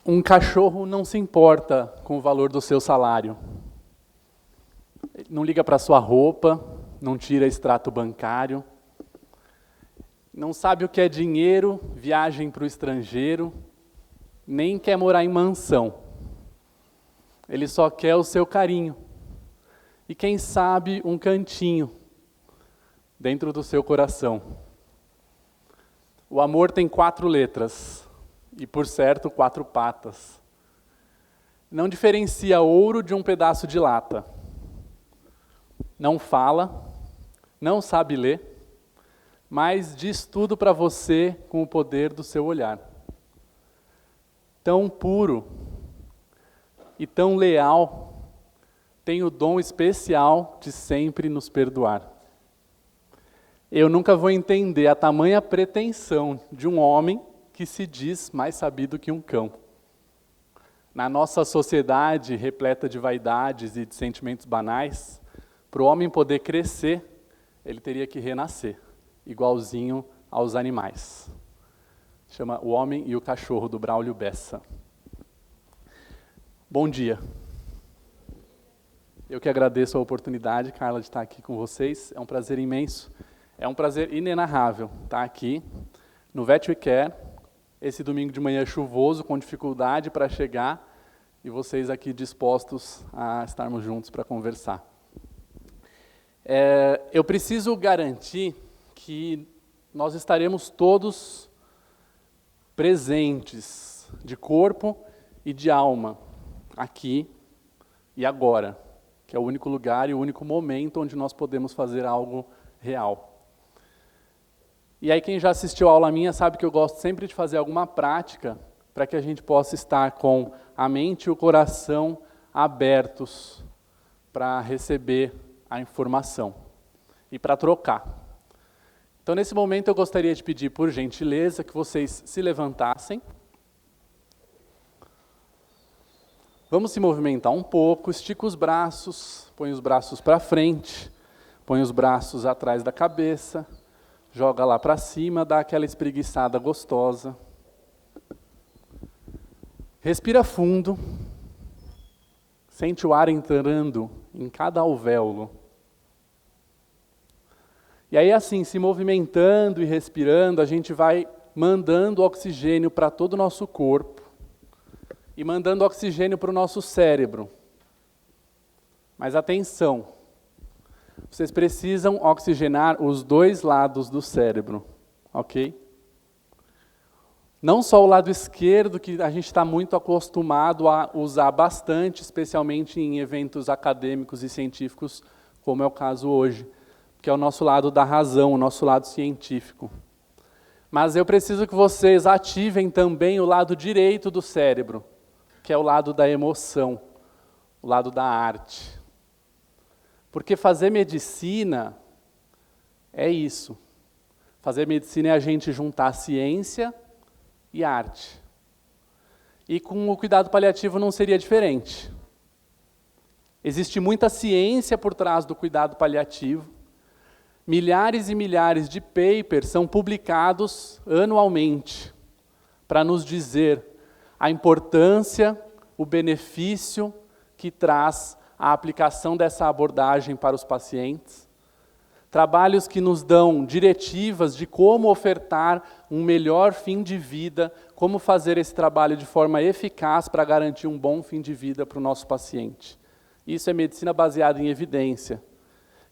Um cachorro não se importa com o valor do seu salário. Ele não liga para a sua roupa, não tira extrato bancário, não sabe o que é dinheiro, viagem para o estrangeiro, nem quer morar em mansão. Ele só quer o seu carinho. E quem sabe um cantinho dentro do seu coração. O amor tem 4 letras e, por certo, 4 patas. Não diferencia ouro de um pedaço de lata. Não fala, não sabe ler, mas diz tudo para você com o poder do seu olhar. Tão puro e tão leal, tem o dom especial de sempre nos perdoar. Eu nunca vou entender a tamanha pretensão de um homem que se diz mais sabido que um cão. Na nossa sociedade repleta de vaidades e de sentimentos banais, para o homem poder crescer, ele teria que renascer, igualzinho aos animais. Chama O Homem e o Cachorro, do Braulio Bessa. Bom dia. Eu que agradeço a oportunidade, Carla, de estar aqui com vocês. É um prazer imenso. É um prazer inenarrável estar aqui no Vet We Care, esse domingo de manhã chuvoso, com dificuldade para chegar, e vocês aqui dispostos a estarmos juntos para conversar. Eu preciso garantir que nós estaremos todos presentes, de corpo e de alma, aqui e agora, que é o único lugar e o único momento onde nós podemos fazer algo real. E aí quem já assistiu a aula minha sabe que eu gosto sempre de fazer alguma prática para que a gente possa estar com a mente e o coração abertos para receber a informação e para trocar. Então, nesse momento, eu gostaria de pedir, por gentileza, que vocês se levantassem. Vamos se movimentar um pouco, estica os braços, põe os braços para frente, põe os braços atrás da cabeça, joga lá para cima, dá aquela espreguiçada gostosa. Respira fundo, sente o ar entrando em cada alvéolo. E aí, assim, se movimentando e respirando, a gente vai mandando oxigênio para todo o nosso corpo e mandando oxigênio para o nosso cérebro. Mas atenção! Vocês precisam oxigenar os 2 lados do cérebro, ok? Não só o lado esquerdo, que a gente está muito acostumado a usar bastante, especialmente em eventos acadêmicos e científicos, como é o caso hoje, que é o nosso lado da razão, o nosso lado científico. Mas eu preciso que vocês ativem também o lado direito do cérebro, que é o lado da emoção, o lado da arte. Porque fazer medicina é isso. Fazer medicina é a gente juntar ciência e arte. E com o cuidado paliativo não seria diferente. Existe muita ciência por trás do cuidado paliativo. Milhares e milhares de papers são publicados anualmente para nos dizer a importância, o benefício que traz a aplicação dessa abordagem para os pacientes, trabalhos que nos dão diretivas de como ofertar um melhor fim de vida, como fazer esse trabalho de forma eficaz para garantir um bom fim de vida para o nosso paciente. Isso é medicina baseada em evidência.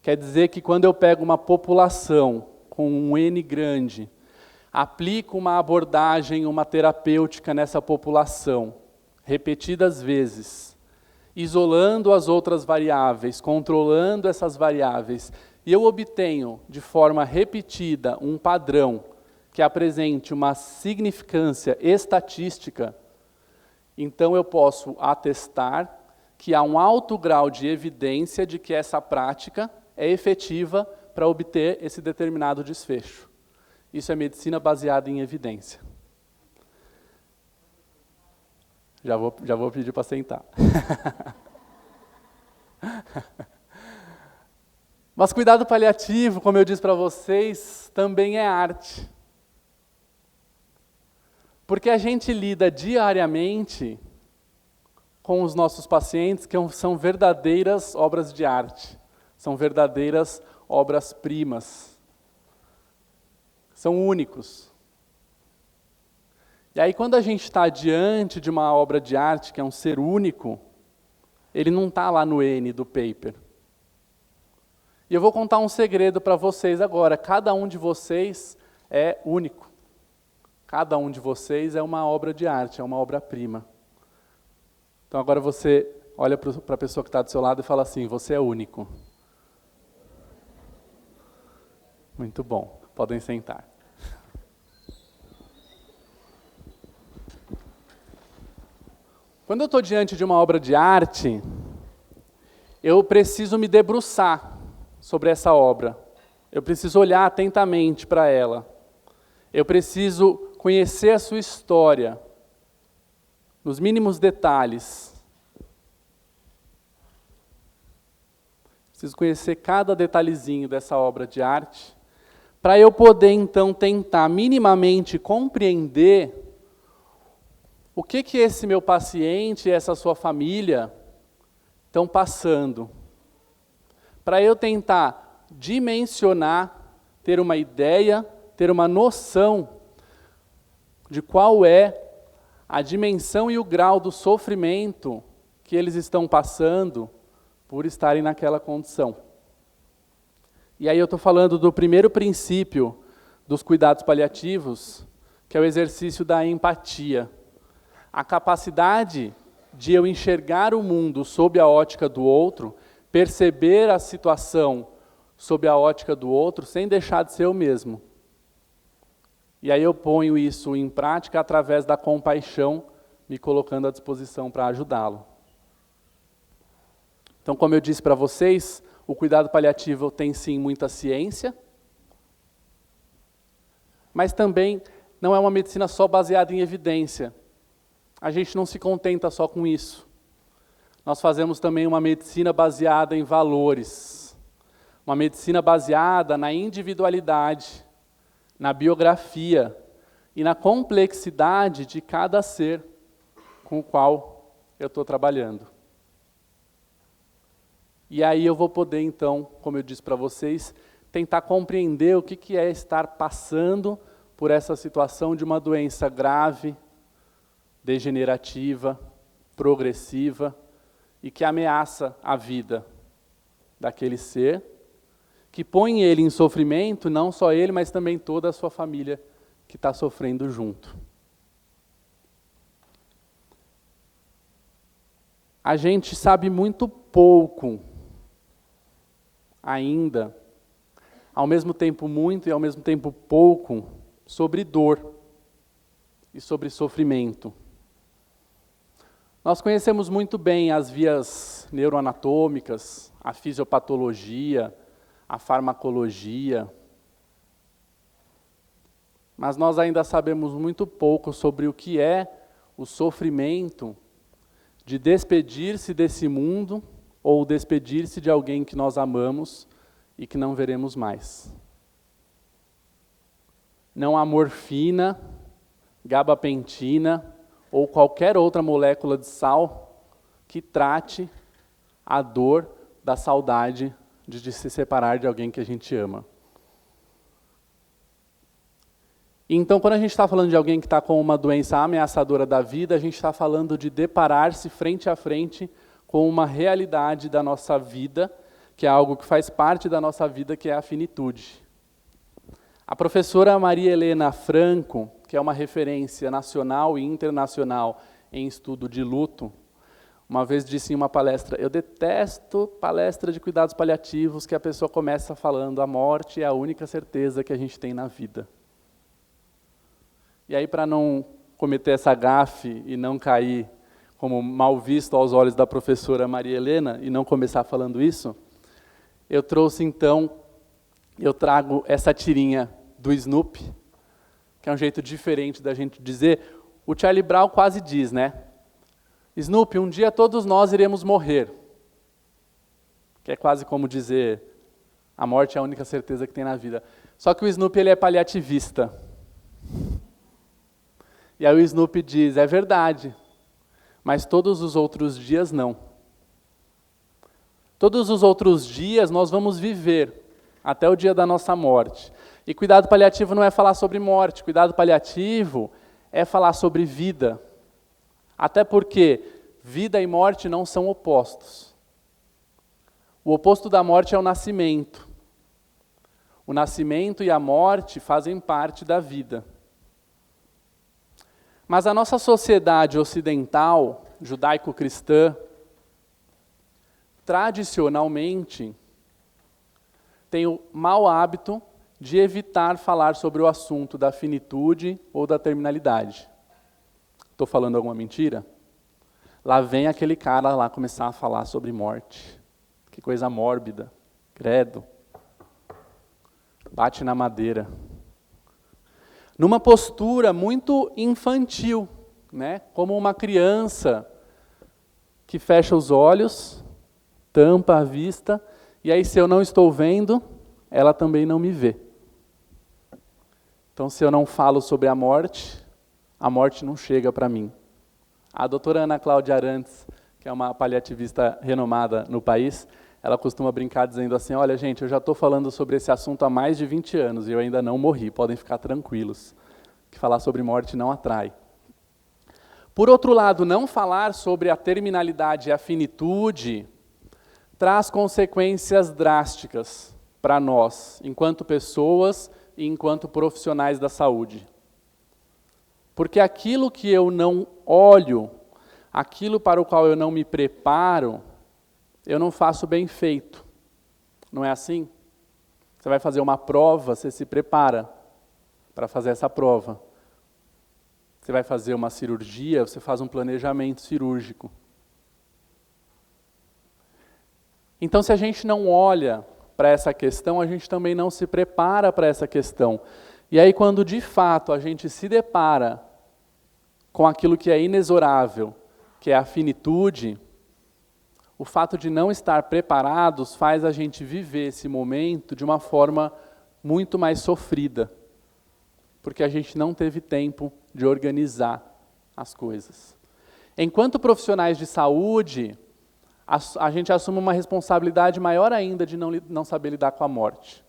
Quer dizer que quando eu pego uma população com um N grande, aplico uma abordagem, uma terapêutica nessa população, repetidas vezes, isolando as outras variáveis, controlando essas variáveis, e eu obtenho, de forma repetida, um padrão que apresente uma significância estatística, então eu posso atestar que há um alto grau de evidência de que essa prática é efetiva para obter esse determinado desfecho. Isso é medicina baseada em evidência. Já vou pedir para sentar. Mas cuidado paliativo, como eu disse para vocês, também é arte. Porque a gente lida diariamente com os nossos pacientes que são verdadeiras obras de arte, são verdadeiras obras-primas, são únicos. E aí quando a gente está diante de uma obra de arte que é um ser único, ele não está lá no N do paper. E eu vou contar um segredo para vocês agora, cada um de vocês é único. Cada um de vocês é uma obra de arte, é uma obra-prima. Então agora você olha para a pessoa que está do seu lado e fala assim, você é único. Muito bom, podem sentar. Quando eu estou diante de uma obra de arte, eu preciso me debruçar sobre essa obra. Eu preciso olhar atentamente para ela. Eu preciso conhecer a sua história, nos mínimos detalhes. Preciso conhecer cada detalhezinho dessa obra de arte, para eu poder, então, tentar minimamente compreender o que esse meu paciente e essa sua família estão passando. Para eu tentar dimensionar, ter uma ideia, ter uma noção de qual é a dimensão e o grau do sofrimento que eles estão passando por estarem naquela condição. E aí eu estou falando do primeiro princípio dos cuidados paliativos, que é o exercício da empatia. A capacidade de eu enxergar o mundo sob a ótica do outro, perceber a situação sob a ótica do outro, sem deixar de ser eu mesmo. E aí eu ponho isso em prática através da compaixão, me colocando à disposição para ajudá-lo. Então, como eu disse para vocês, o cuidado paliativo tem sim muita ciência, mas também não é uma medicina só baseada em evidência. A gente não se contenta só com isso. Nós fazemos também uma medicina baseada em valores, uma medicina baseada na individualidade, na biografia e na complexidade de cada ser com o qual eu estou trabalhando. E aí eu vou poder, então, como eu disse para vocês, tentar compreender o que é estar passando por essa situação de uma doença grave, degenerativa, progressiva e que ameaça a vida daquele ser, que põe ele em sofrimento, não só ele, mas também toda a sua família que está sofrendo junto. A gente sabe muito pouco ainda, ao mesmo tempo muito e ao mesmo tempo pouco, sobre dor e sobre sofrimento. Nós conhecemos muito bem as vias neuroanatômicas, a fisiopatologia, a farmacologia, mas nós ainda sabemos muito pouco sobre o que é o sofrimento de despedir-se desse mundo ou despedir-se de alguém que nós amamos e que não veremos mais. Não há morfina, gabapentina ou qualquer outra molécula de sal que trate a dor da saudade de se separar de alguém que a gente ama. Então, quando a gente está falando de alguém que está com uma doença ameaçadora da vida, a gente está falando de deparar-se frente a frente com uma realidade da nossa vida, que é algo que faz parte da nossa vida, que é a finitude. A professora Maria Helena Franco, que é uma referência nacional e internacional em estudo de luto, uma vez disse em uma palestra, eu detesto palestra de cuidados paliativos que a pessoa começa falando a morte é a única certeza que a gente tem na vida. E aí, para não cometer essa gafe e não cair como mal visto aos olhos da professora Maria Helena, e não começar falando isso, eu trouxe então, eu trago essa tirinha do Snoopy, que é um jeito diferente da gente dizer. O Charlie Brown quase diz, né? Snoopy, um dia todos nós iremos morrer. Que é quase como dizer, a morte é a única certeza que tem na vida. Só que o Snoopy ele é paliativista. E aí o Snoopy diz, é verdade, mas todos os outros dias não. Todos os outros dias nós vamos viver, até o dia da nossa morte. E cuidado paliativo não é falar sobre morte, cuidado paliativo é falar sobre vida. Até porque vida e morte não são opostos. O oposto da morte é o nascimento. O nascimento e a morte fazem parte da vida. Mas a nossa sociedade ocidental, judaico-cristã, tradicionalmente, tem o mau hábito de evitar falar sobre o assunto da finitude ou da terminalidade. Estou falando alguma mentira? Lá vem aquele cara lá começar a falar sobre morte. Que coisa mórbida, credo. Bate na madeira. Numa postura muito infantil, né? Como uma criança que fecha os olhos, tampa a vista, e aí se eu não estou vendo, ela também não me vê. Então se eu não falo sobre a morte não chega para mim. A doutora Ana Cláudia Arantes, que é uma paliativista renomada no país, ela costuma brincar dizendo assim, olha gente, eu já estou falando sobre esse assunto há mais de 20 anos e eu ainda não morri, podem ficar tranquilos, que falar sobre morte não atrai. Por outro lado, não falar sobre a terminalidade e a finitude traz consequências drásticas para nós, enquanto pessoas e enquanto profissionais da saúde. Porque aquilo que eu não olho, aquilo para o qual eu não me preparo, eu não faço bem feito. Não é assim? Você vai fazer uma prova, você se prepara para fazer essa prova. Você vai fazer uma cirurgia, você faz um planejamento cirúrgico. Então, se a gente não olha para essa questão, a gente também não se prepara para essa questão. E aí, quando de fato a gente se depara com aquilo que é inexorável, que é a finitude, o fato de não estar preparados faz a gente viver esse momento de uma forma muito mais sofrida, porque a gente não teve tempo de organizar as coisas. Enquanto profissionais de saúde, a gente assume uma responsabilidade maior ainda de não saber lidar com a morte.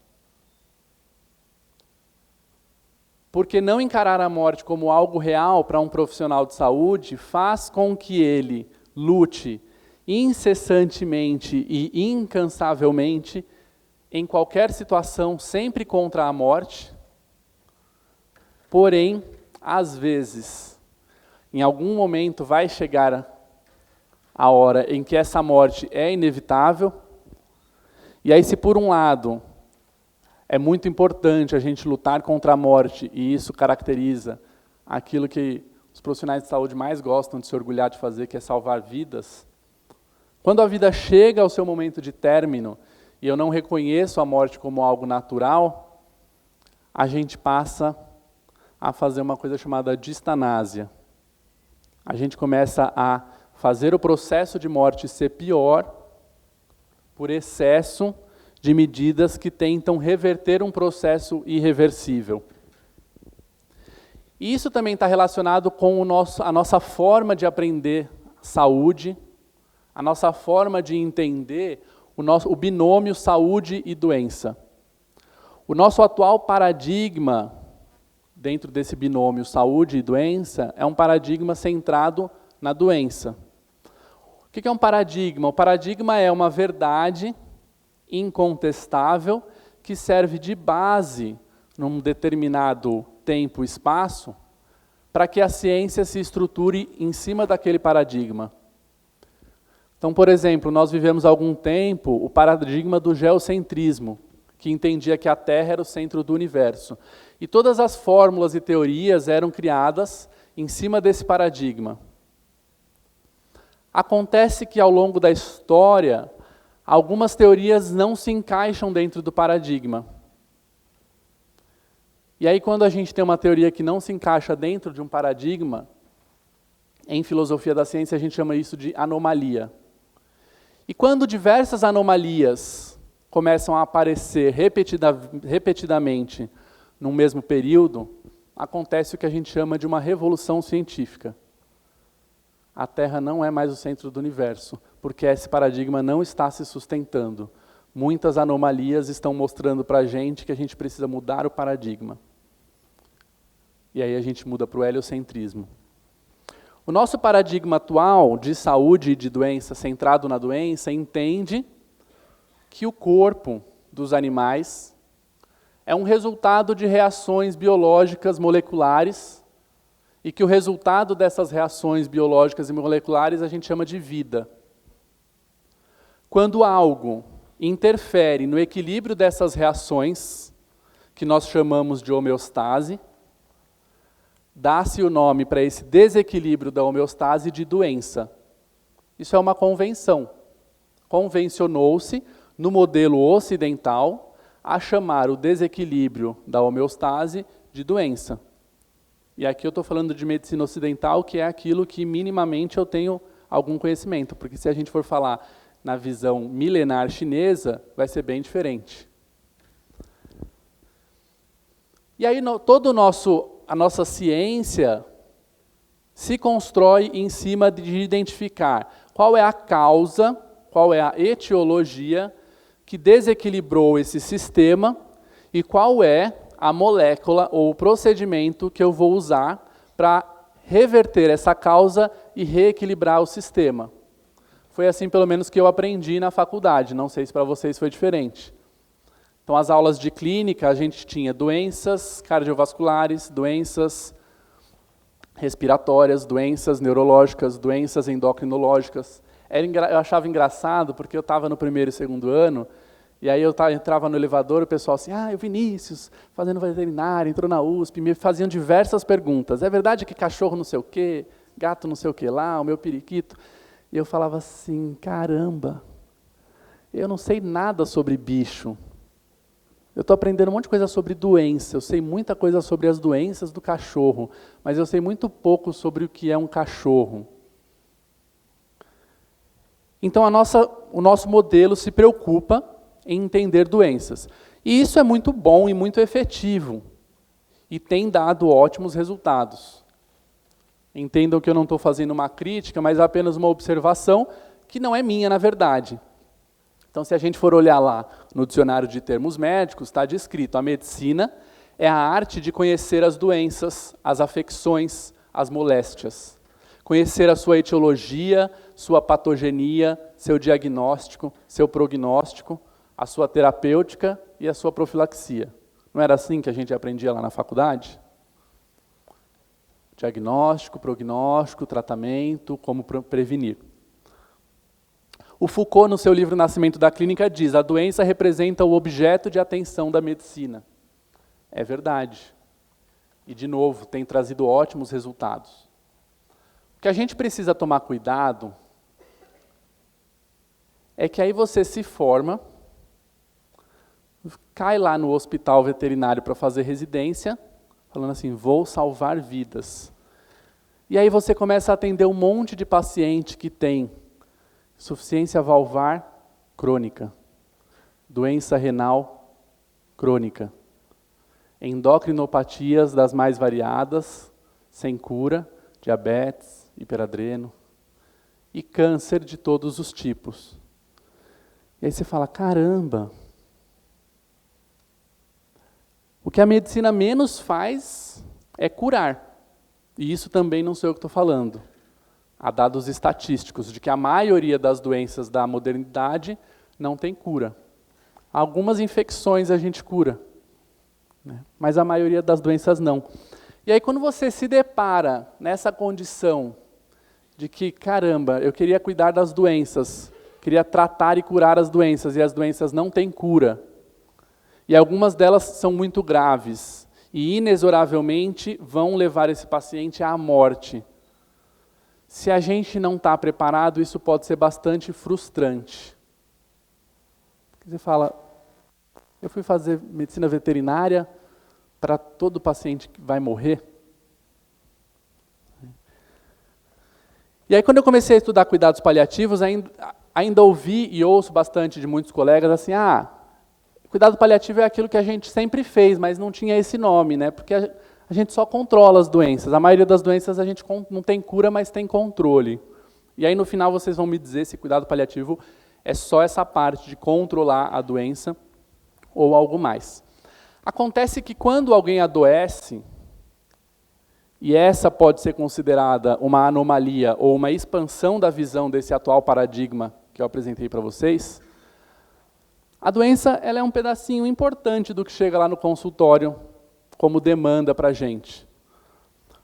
Porque não encarar a morte como algo real para um profissional de saúde faz com que ele lute incessantemente e incansavelmente em qualquer situação, sempre contra a morte. Porém, às vezes, em algum momento vai chegar a hora em que essa morte é inevitável. E aí, se por um lado é muito importante a gente lutar contra a morte, e isso caracteriza aquilo que os profissionais de saúde mais gostam de se orgulhar de fazer, que é salvar vidas. Quando a vida chega ao seu momento de término, e eu não reconheço a morte como algo natural, a gente passa a fazer uma coisa chamada distanásia. A gente começa a fazer o processo de morte ser pior por excesso de medidas que tentam reverter um processo irreversível. E isso também está relacionado com a nossa forma de aprender saúde, a nossa forma de entender o binômio saúde e doença. O nosso atual paradigma, dentro desse binômio saúde e doença, é um paradigma centrado na doença. O que é um paradigma? O paradigma é uma verdade incontestável que serve de base num determinado tempo e espaço para que a ciência se estruture em cima daquele paradigma. Então, por exemplo, nós vivemos há algum tempo o paradigma do geocentrismo, que entendia que a Terra era o centro do universo. E todas as fórmulas e teorias eram criadas em cima desse paradigma. Acontece que ao longo da história, algumas teorias não se encaixam dentro do paradigma. E aí, quando a gente tem uma teoria que não se encaixa dentro de um paradigma, em filosofia da ciência a gente chama isso de anomalia. E quando diversas anomalias começam a aparecer repetidamente num mesmo período, acontece o que a gente chama de uma revolução científica. A Terra não é mais o centro do universo, porque esse paradigma não está se sustentando. Muitas anomalias estão mostrando para a gente que a gente precisa mudar o paradigma. E aí a gente muda para o heliocentrismo. O nosso paradigma atual de saúde e de doença, centrado na doença, entende que o corpo dos animais é um resultado de reações biológicas moleculares e que o resultado dessas reações biológicas e moleculares a gente chama de vida. Quando algo interfere no equilíbrio dessas reações, que nós chamamos de homeostase, dá-se o nome para esse desequilíbrio da homeostase de doença. Isso é uma convenção. Convencionou-se, no modelo ocidental, a chamar o desequilíbrio da homeostase de doença. E aqui eu estou falando de medicina ocidental, que é aquilo que minimamente eu tenho algum conhecimento, porque se a gente for falar na visão milenar chinesa, vai ser bem diferente. E aí toda a nossa ciência se constrói em cima de identificar qual é a causa, qual é a etiologia que desequilibrou esse sistema e qual é a molécula ou o procedimento que eu vou usar para reverter essa causa e reequilibrar o sistema. Foi assim, pelo menos, que eu aprendi na faculdade. Não sei se para vocês foi diferente. Então, as aulas de clínica, a gente tinha doenças cardiovasculares, doenças respiratórias, doenças neurológicas, doenças endocrinológicas. Eu achava engraçado, porque eu estava no primeiro e segundo ano, e aí eu entrava no elevador, o pessoal assim, o Vinícius, fazendo veterinária, entrou na USP, me faziam diversas perguntas. É verdade que cachorro não sei o quê, gato não sei o que lá, o meu periquito? E eu falava assim, caramba, eu não sei nada sobre bicho. Eu estou aprendendo um monte de coisa sobre doença, eu sei muita coisa sobre as doenças do cachorro, mas eu sei muito pouco sobre o que é um cachorro. Então o nosso modelo se preocupa em entender doenças. E isso é muito bom e muito efetivo, e tem dado ótimos resultados. Entendam que eu não estou fazendo uma crítica, mas apenas uma observação que não é minha, na verdade. Então, se a gente for olhar lá no dicionário de termos médicos, está descrito: a medicina é a arte de conhecer as doenças, as afecções, as moléstias. Conhecer a sua etiologia, sua patogenia, seu diagnóstico, seu prognóstico, a sua terapêutica e a sua profilaxia. Não era assim que a gente aprendia lá na faculdade? Diagnóstico, prognóstico, tratamento, como prevenir. O Foucault, no seu livro Nascimento da Clínica, diz: a doença representa o objeto de atenção da medicina. É verdade. E, de novo, tem trazido ótimos resultados. O que a gente precisa tomar cuidado é que aí você se forma, cai lá no hospital veterinário para fazer residência, falando assim, vou salvar vidas. E aí você começa a atender um monte de paciente que tem insuficiência valvar crônica, doença renal crônica, endocrinopatias das mais variadas, sem cura, diabetes, hiperadreno, e câncer de todos os tipos. E aí você fala, caramba, o que a medicina menos faz é curar. E isso também não sou eu que estou falando. Há dados estatísticos de que a maioria das doenças da modernidade não tem cura. Algumas infecções a gente cura, né? Mas a maioria das doenças não. E aí quando você se depara nessa condição de que, caramba, eu queria cuidar das doenças, queria tratar e curar as doenças, e as doenças não têm cura, e algumas delas são muito graves, e inexoravelmente vão levar esse paciente à morte. Se a gente não está preparado, isso pode ser bastante frustrante. Você fala, eu fui fazer medicina veterinária para todo paciente que vai morrer. E aí quando eu comecei a estudar cuidados paliativos, ainda ouvi e ouço bastante de muitos colegas assim, cuidado paliativo é aquilo que a gente sempre fez, mas não tinha esse nome, né? Porque a gente só controla as doenças. A maioria das doenças a gente não tem cura, mas tem controle. E aí no final vocês vão me dizer se cuidado paliativo é só essa parte de controlar a doença ou algo mais. Acontece que quando alguém adoece, e essa pode ser considerada uma anomalia ou uma expansão da visão desse atual paradigma que eu apresentei para vocês, a doença ela é um pedacinho importante do que chega lá no consultório como demanda para a gente.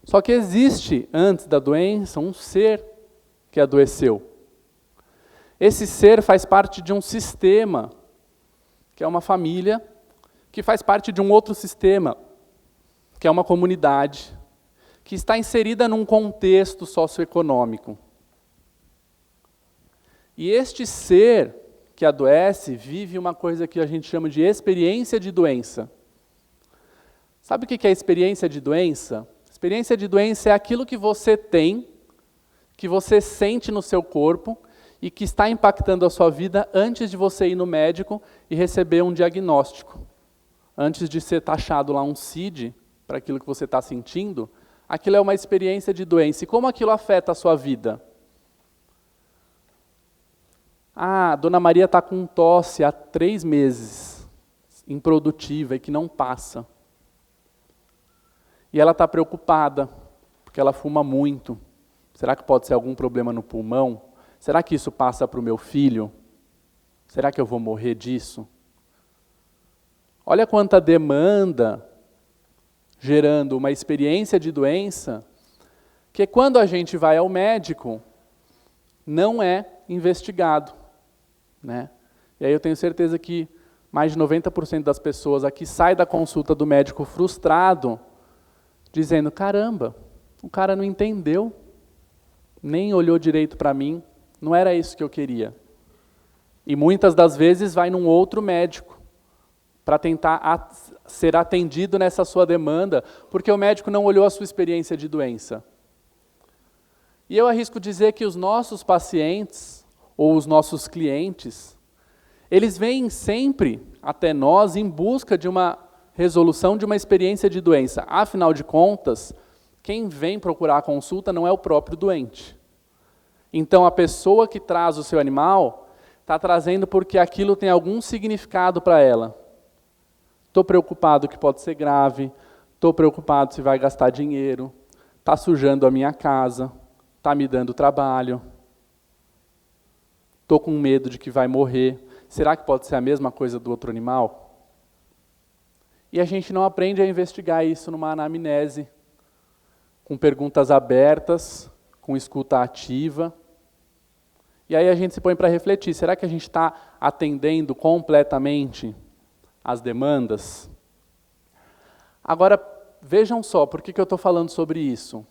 Só que existe, antes da doença, um ser que adoeceu. Esse ser faz parte de um sistema, que é uma família, que faz parte de um outro sistema, que é uma comunidade, que está inserida num contexto socioeconômico. E este ser que adoece vive uma coisa que a gente chama de experiência de doença. Sabe o que é experiência de doença? Experiência de doença é aquilo que você tem, que você sente no seu corpo e que está impactando a sua vida antes de você ir no médico e receber um diagnóstico. Antes de ser taxado lá um CID para aquilo que você está sentindo, aquilo é uma experiência de doença. E como aquilo afeta a sua vida? Ah, a Dona Maria está com tosse há 3 meses, improdutiva e que não passa. E ela está preocupada, porque ela fuma muito. Será que pode ser algum problema no pulmão? Será que isso passa para o meu filho? Será que eu vou morrer disso? Olha quanta demanda gerando uma experiência de doença, que quando a gente vai ao médico, não é investigado. Né? E aí eu tenho certeza que mais de 90% das pessoas aqui saem da consulta do médico frustrado, dizendo, caramba, o cara não entendeu, nem olhou direito para mim, não era isso que eu queria. E muitas das vezes vai num outro médico, para tentar ser atendido nessa sua demanda, porque o médico não olhou a sua experiência de doença. E eu arrisco dizer que os nossos pacientes, ou os nossos clientes, eles vêm sempre até nós em busca de uma resolução de uma experiência de doença. Afinal de contas, quem vem procurar a consulta não é o próprio doente. Então, a pessoa que traz o seu animal está trazendo porque aquilo tem algum significado para ela. Estou preocupado que pode ser grave, estou preocupado se vai gastar dinheiro, está sujando a minha casa, está me dando trabalho, estou com medo de que vai morrer. Será que pode ser a mesma coisa do outro animal? E a gente não aprende a investigar isso numa anamnese, com perguntas abertas, com escuta ativa. E aí a gente se põe para refletir, será que a gente está atendendo completamente as demandas? Agora, vejam só, por que eu estou falando sobre isso?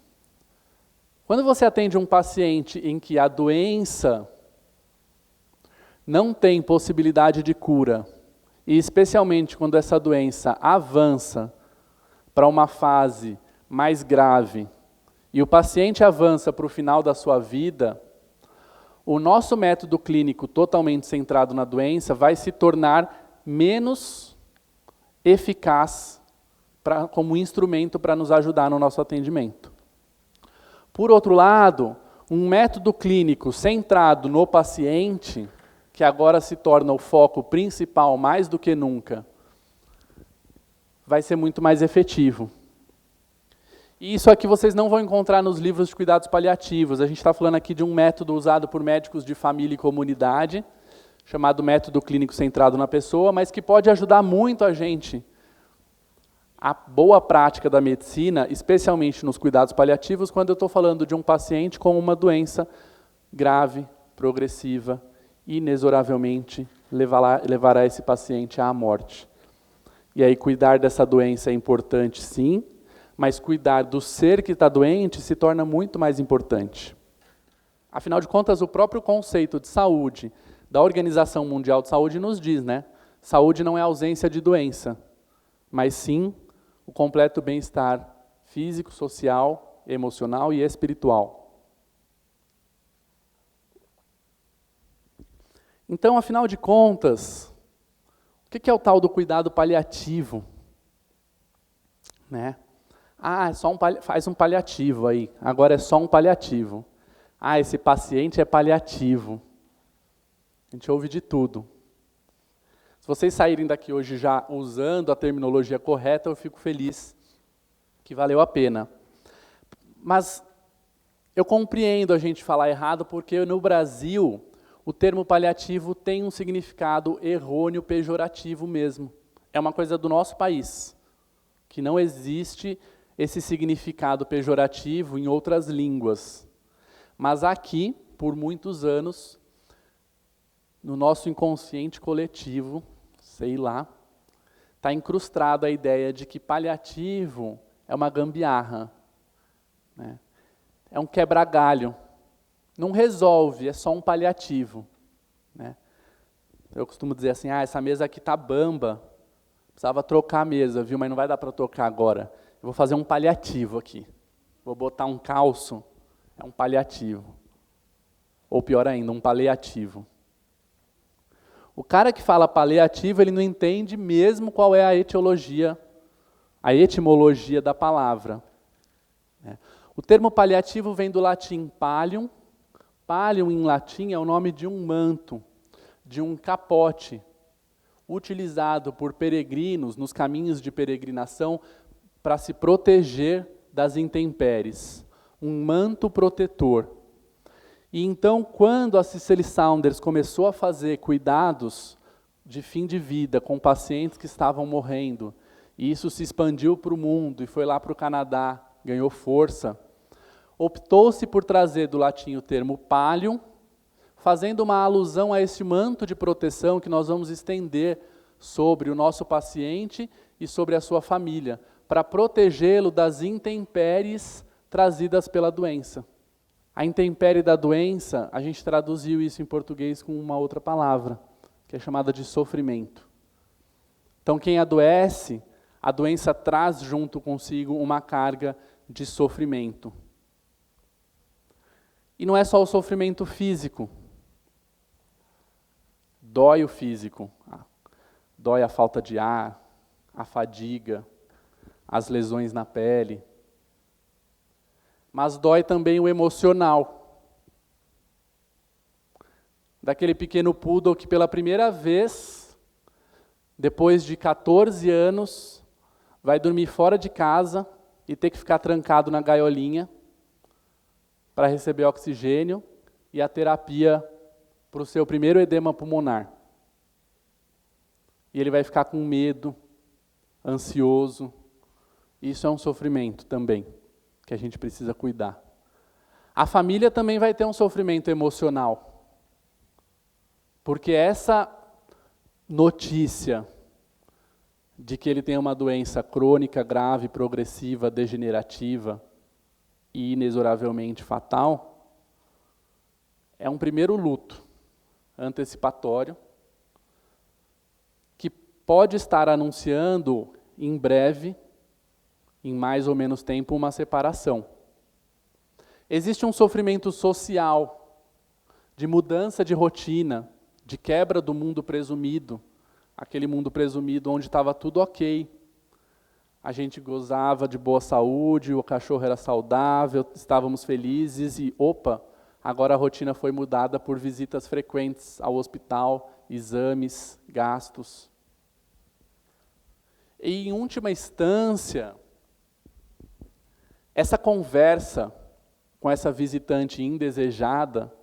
Quando você atende um paciente em que a doença não tem possibilidade de cura, e especialmente quando essa doença avança para uma fase mais grave, e o paciente avança para o final da sua vida, o nosso método clínico totalmente centrado na doença vai se tornar menos eficaz como instrumento para nos ajudar no nosso atendimento. Por outro lado, um método clínico centrado no paciente, que agora se torna o foco principal mais do que nunca, vai ser muito mais efetivo. E isso aqui vocês não vão encontrar nos livros de cuidados paliativos. A gente está falando aqui de um método usado por médicos de família e comunidade, chamado método clínico centrado na pessoa, mas que pode ajudar muito a gente a boa prática da medicina, especialmente nos cuidados paliativos, quando eu estou falando de um paciente com uma doença grave, progressiva, inexoravelmente levará esse paciente à morte. E aí cuidar dessa doença é importante, sim, mas cuidar do ser que está doente se torna muito mais importante. Afinal de contas, o próprio conceito de saúde da Organização Mundial de Saúde nos diz, né? Saúde não é ausência de doença, mas sim o completo bem-estar físico, social, emocional e espiritual. Então, afinal de contas, o que é o tal do cuidado paliativo? Né? Ah, faz um paliativo aí, agora é só um paliativo. Ah, esse paciente é paliativo. A gente ouve de tudo. Se vocês saírem daqui hoje já usando a terminologia correta, eu fico feliz, que valeu a pena. Mas eu compreendo a gente falar errado, porque no Brasil, o termo paliativo tem um significado errôneo, pejorativo mesmo. É uma coisa do nosso país, que não existe esse significado pejorativo em outras línguas. Mas aqui, por muitos anos, no nosso inconsciente coletivo, sei lá, está incrustado a ideia de que paliativo é uma gambiarra, né? É um quebra-galho. Não resolve, é só um paliativo, né? Eu costumo dizer assim, essa mesa aqui está bamba, precisava trocar a mesa, viu? Mas não vai dar para trocar agora. Eu vou fazer um paliativo aqui. Vou botar um calço, é um paliativo. Ou pior ainda, um paliativo. O cara que fala paliativo, ele não entende mesmo qual é a etimologia da palavra. O termo paliativo vem do latim pallium. Pallium, em latim, é o nome de um manto, de um capote, utilizado por peregrinos nos caminhos de peregrinação para se proteger das intempéries. Um manto protetor. E então, quando a Cicely Saunders começou a fazer cuidados de fim de vida com pacientes que estavam morrendo, e isso se expandiu para o mundo e foi lá para o Canadá, ganhou força, optou-se por trazer do latim o termo pallium, fazendo uma alusão a esse manto de proteção que nós vamos estender sobre o nosso paciente e sobre a sua família, para protegê-lo das intempéries trazidas pela doença. A intempérie da doença, a gente traduziu isso em português com uma outra palavra, que é chamada de sofrimento. Então, quem adoece, a doença traz junto consigo uma carga de sofrimento. E não é só o sofrimento físico. Dói o físico, dói a falta de ar, a fadiga, as lesões na pele. Mas dói também o emocional. Daquele pequeno poodle que pela primeira vez, depois de 14 anos, vai dormir fora de casa e ter que ficar trancado na gaiolinha para receber oxigênio e a terapia para o seu primeiro edema pulmonar. E ele vai ficar com medo, ansioso. Isso é um sofrimento também, que a gente precisa cuidar. A família também vai ter um sofrimento emocional. Porque essa notícia de que ele tem uma doença crônica, grave, progressiva, degenerativa e inexoravelmente fatal, é um primeiro luto antecipatório que pode estar anunciando em breve, em mais ou menos tempo, uma separação. Existe um sofrimento social, de mudança de rotina, de quebra do mundo presumido, aquele mundo presumido onde estava tudo ok. A gente gozava de boa saúde, o cachorro era saudável, estávamos felizes e, opa, agora a rotina foi mudada por visitas frequentes ao hospital, exames, gastos. E, em última instância, essa conversa com essa visitante indesejada,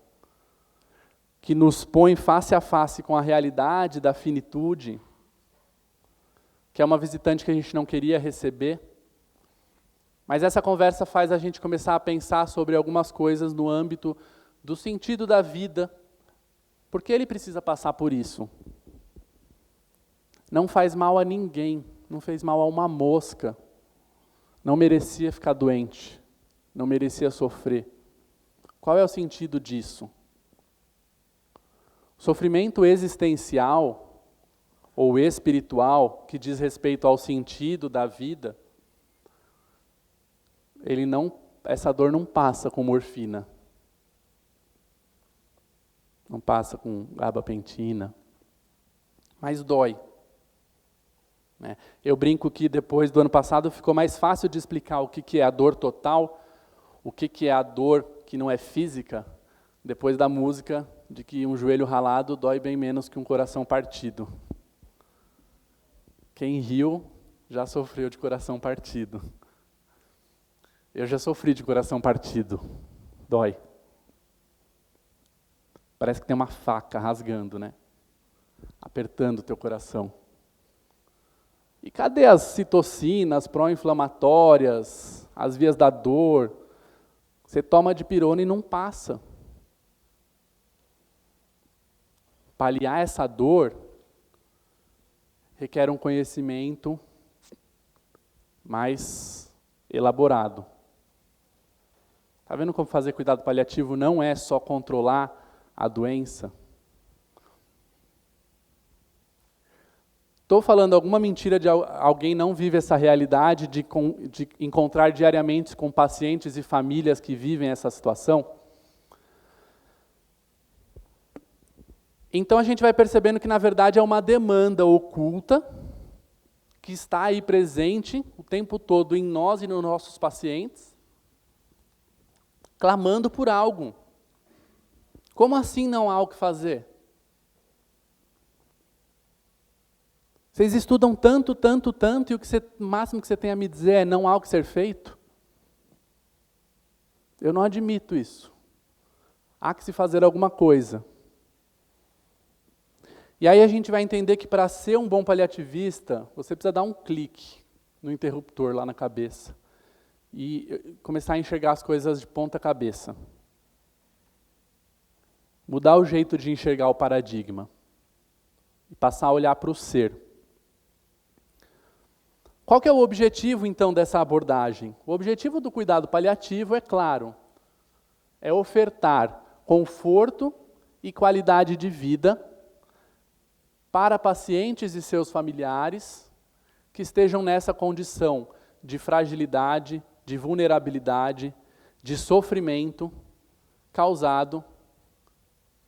que nos põe face a face com a realidade da finitude, que é uma visitante que a gente não queria receber, mas essa conversa faz a gente começar a pensar sobre algumas coisas no âmbito do sentido da vida. Por que ele precisa passar por isso? Não faz mal a ninguém, não fez mal a uma mosca, não merecia ficar doente, não merecia sofrer. Qual é o sentido disso? O sofrimento existencial ou espiritual, que diz respeito ao sentido da vida, essa dor não passa com morfina, não passa com gabapentina, mas dói. né? Eu brinco que depois do ano passado ficou mais fácil de explicar o que é a dor total, o que é a dor que não é física, depois da música de que um joelho ralado dói bem menos que um coração partido. Quem riu já sofreu de coração partido. Eu já sofri de coração partido. Dói. Parece que tem uma faca rasgando, né? Apertando o teu coração. E cadê as citocinas pró-inflamatórias, as vias da dor? Você toma dipirona e não passa. Paliar essa dor requer um conhecimento mais elaborado. Está vendo como fazer cuidado paliativo não é só controlar a doença? Estou falando alguma mentira de alguém não vive essa realidade de encontrar diariamente com pacientes e famílias que vivem essa situação? Então a gente vai percebendo que na verdade é uma demanda oculta que está aí presente o tempo todo em nós e nos nossos pacientes, clamando por algo. Como assim não há o que fazer? Vocês estudam tanto, tanto, tanto, e o máximo que você tem a me dizer é não há o que ser feito? Eu não admito isso. Há que se fazer alguma coisa. E aí a gente vai entender que para ser um bom paliativista, você precisa dar um clique no interruptor lá na cabeça e começar a enxergar as coisas de ponta cabeça. Mudar o jeito de enxergar o paradigma e passar a olhar para o ser. Qual que é o objetivo, então, dessa abordagem? O objetivo do cuidado paliativo, é claro, é ofertar conforto e qualidade de vida para pacientes e seus familiares que estejam nessa condição de fragilidade, de vulnerabilidade, de sofrimento causado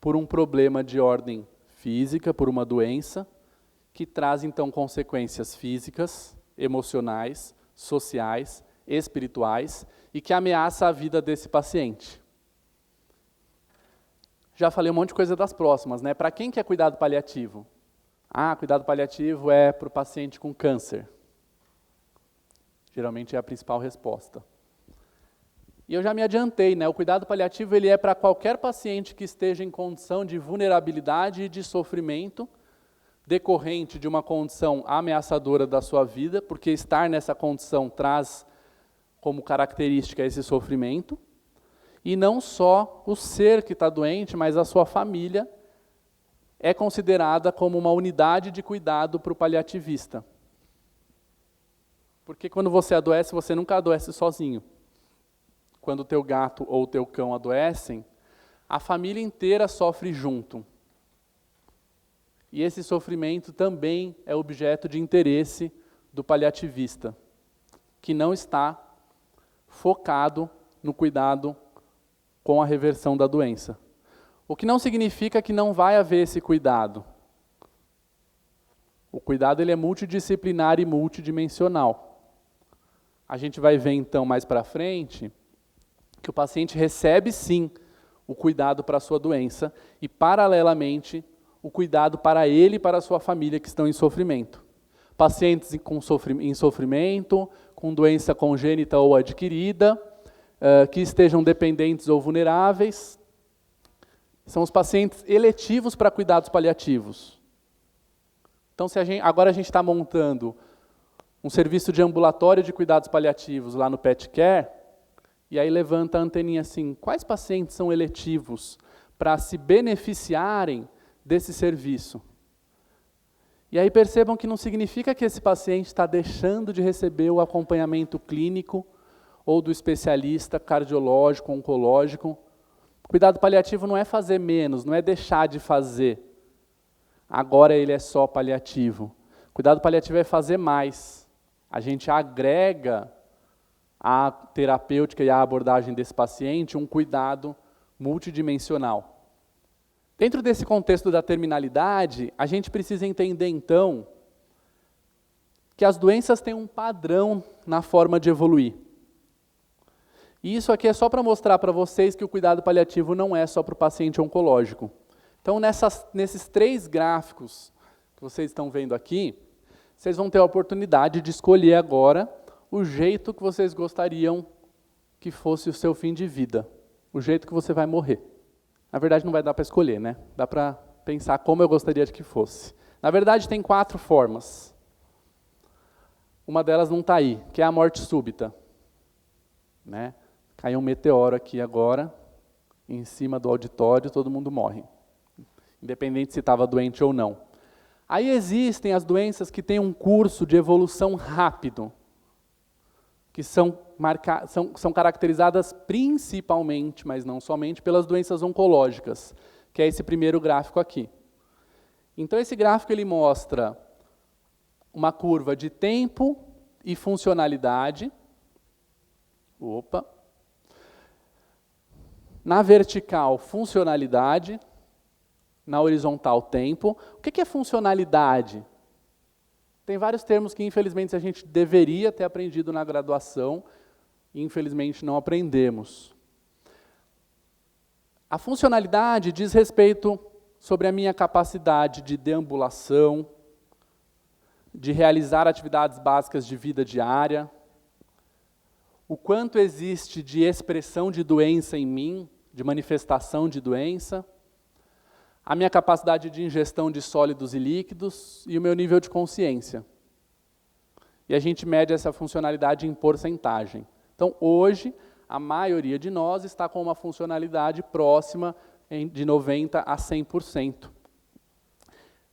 por um problema de ordem física, por uma doença, que traz então consequências físicas, emocionais, sociais, espirituais e que ameaça a vida desse paciente. Já falei um monte de coisa das próximas, né? Para quem que é cuidado paliativo? Cuidado paliativo é para o paciente com câncer. Geralmente é a principal resposta. E eu já me adiantei, né? O cuidado paliativo ele é para qualquer paciente que esteja em condição de vulnerabilidade e de sofrimento decorrente de uma condição ameaçadora da sua vida, porque estar nessa condição traz como característica esse sofrimento, e não só o ser que está doente, mas a sua família é considerada como uma unidade de cuidado para o paliativista. Porque quando você adoece, você nunca adoece sozinho. Quando o teu gato ou o teu cão adoecem, a família inteira sofre junto. E esse sofrimento também é objeto de interesse do paliativista, que não está focado no cuidado com a reversão da doença. O que não significa que não vai haver esse cuidado. O cuidado ele é multidisciplinar e multidimensional. A gente vai ver então mais para frente que o paciente recebe sim o cuidado para a sua doença e paralelamente o cuidado para ele e para a sua família que estão em sofrimento. Pacientes em sofrimento, com doença congênita ou adquirida, que estejam dependentes ou vulneráveis, são os pacientes eletivos para cuidados paliativos. Então, agora a gente está montando um serviço de ambulatório de cuidados paliativos lá no Pet Care, e aí levanta a anteninha assim, quais pacientes são eletivos para se beneficiarem desse serviço? E aí percebam que não significa que esse paciente está deixando de receber o acompanhamento clínico ou do especialista cardiológico, oncológico. Cuidado paliativo não é fazer menos, não é deixar de fazer. Agora ele é só paliativo. Cuidado paliativo é fazer mais. A gente agrega à terapêutica e à abordagem desse paciente um cuidado multidimensional. Dentro desse contexto da terminalidade, a gente precisa entender então que as doenças têm um padrão na forma de evoluir. E isso aqui é só para mostrar para vocês que o cuidado paliativo não é só para o paciente oncológico. Então, nesses 3 gráficos que vocês estão vendo aqui, vocês vão ter a oportunidade de escolher agora o jeito que vocês gostariam que fosse o seu fim de vida, o jeito que você vai morrer. Na verdade, não vai dar para escolher, né? Dá para pensar como eu gostaria de que fosse. Na verdade, tem 4 formas. Uma delas não está aí, que é a morte súbita. Né? Caiu um meteoro aqui agora, em cima do auditório, todo mundo morre. Independente se estava doente ou não. Aí existem as doenças que têm um curso de evolução rápido, que são caracterizadas principalmente, mas não somente, pelas doenças oncológicas, que é esse primeiro gráfico aqui. Então, esse gráfico ele mostra uma curva de tempo e funcionalidade. Opa. Na vertical, funcionalidade. Na horizontal, tempo. O que é funcionalidade? Tem vários termos que, infelizmente, a gente deveria ter aprendido na graduação, e, infelizmente, não aprendemos. A funcionalidade diz respeito sobre a minha capacidade de deambulação, de realizar atividades básicas de vida diária, o quanto existe de expressão de doença em mim, de manifestação de doença, a minha capacidade de ingestão de sólidos e líquidos e o meu nível de consciência. E a gente mede essa funcionalidade em porcentagem. Então, hoje, a maioria de nós está com uma funcionalidade próxima de 90% a 100%,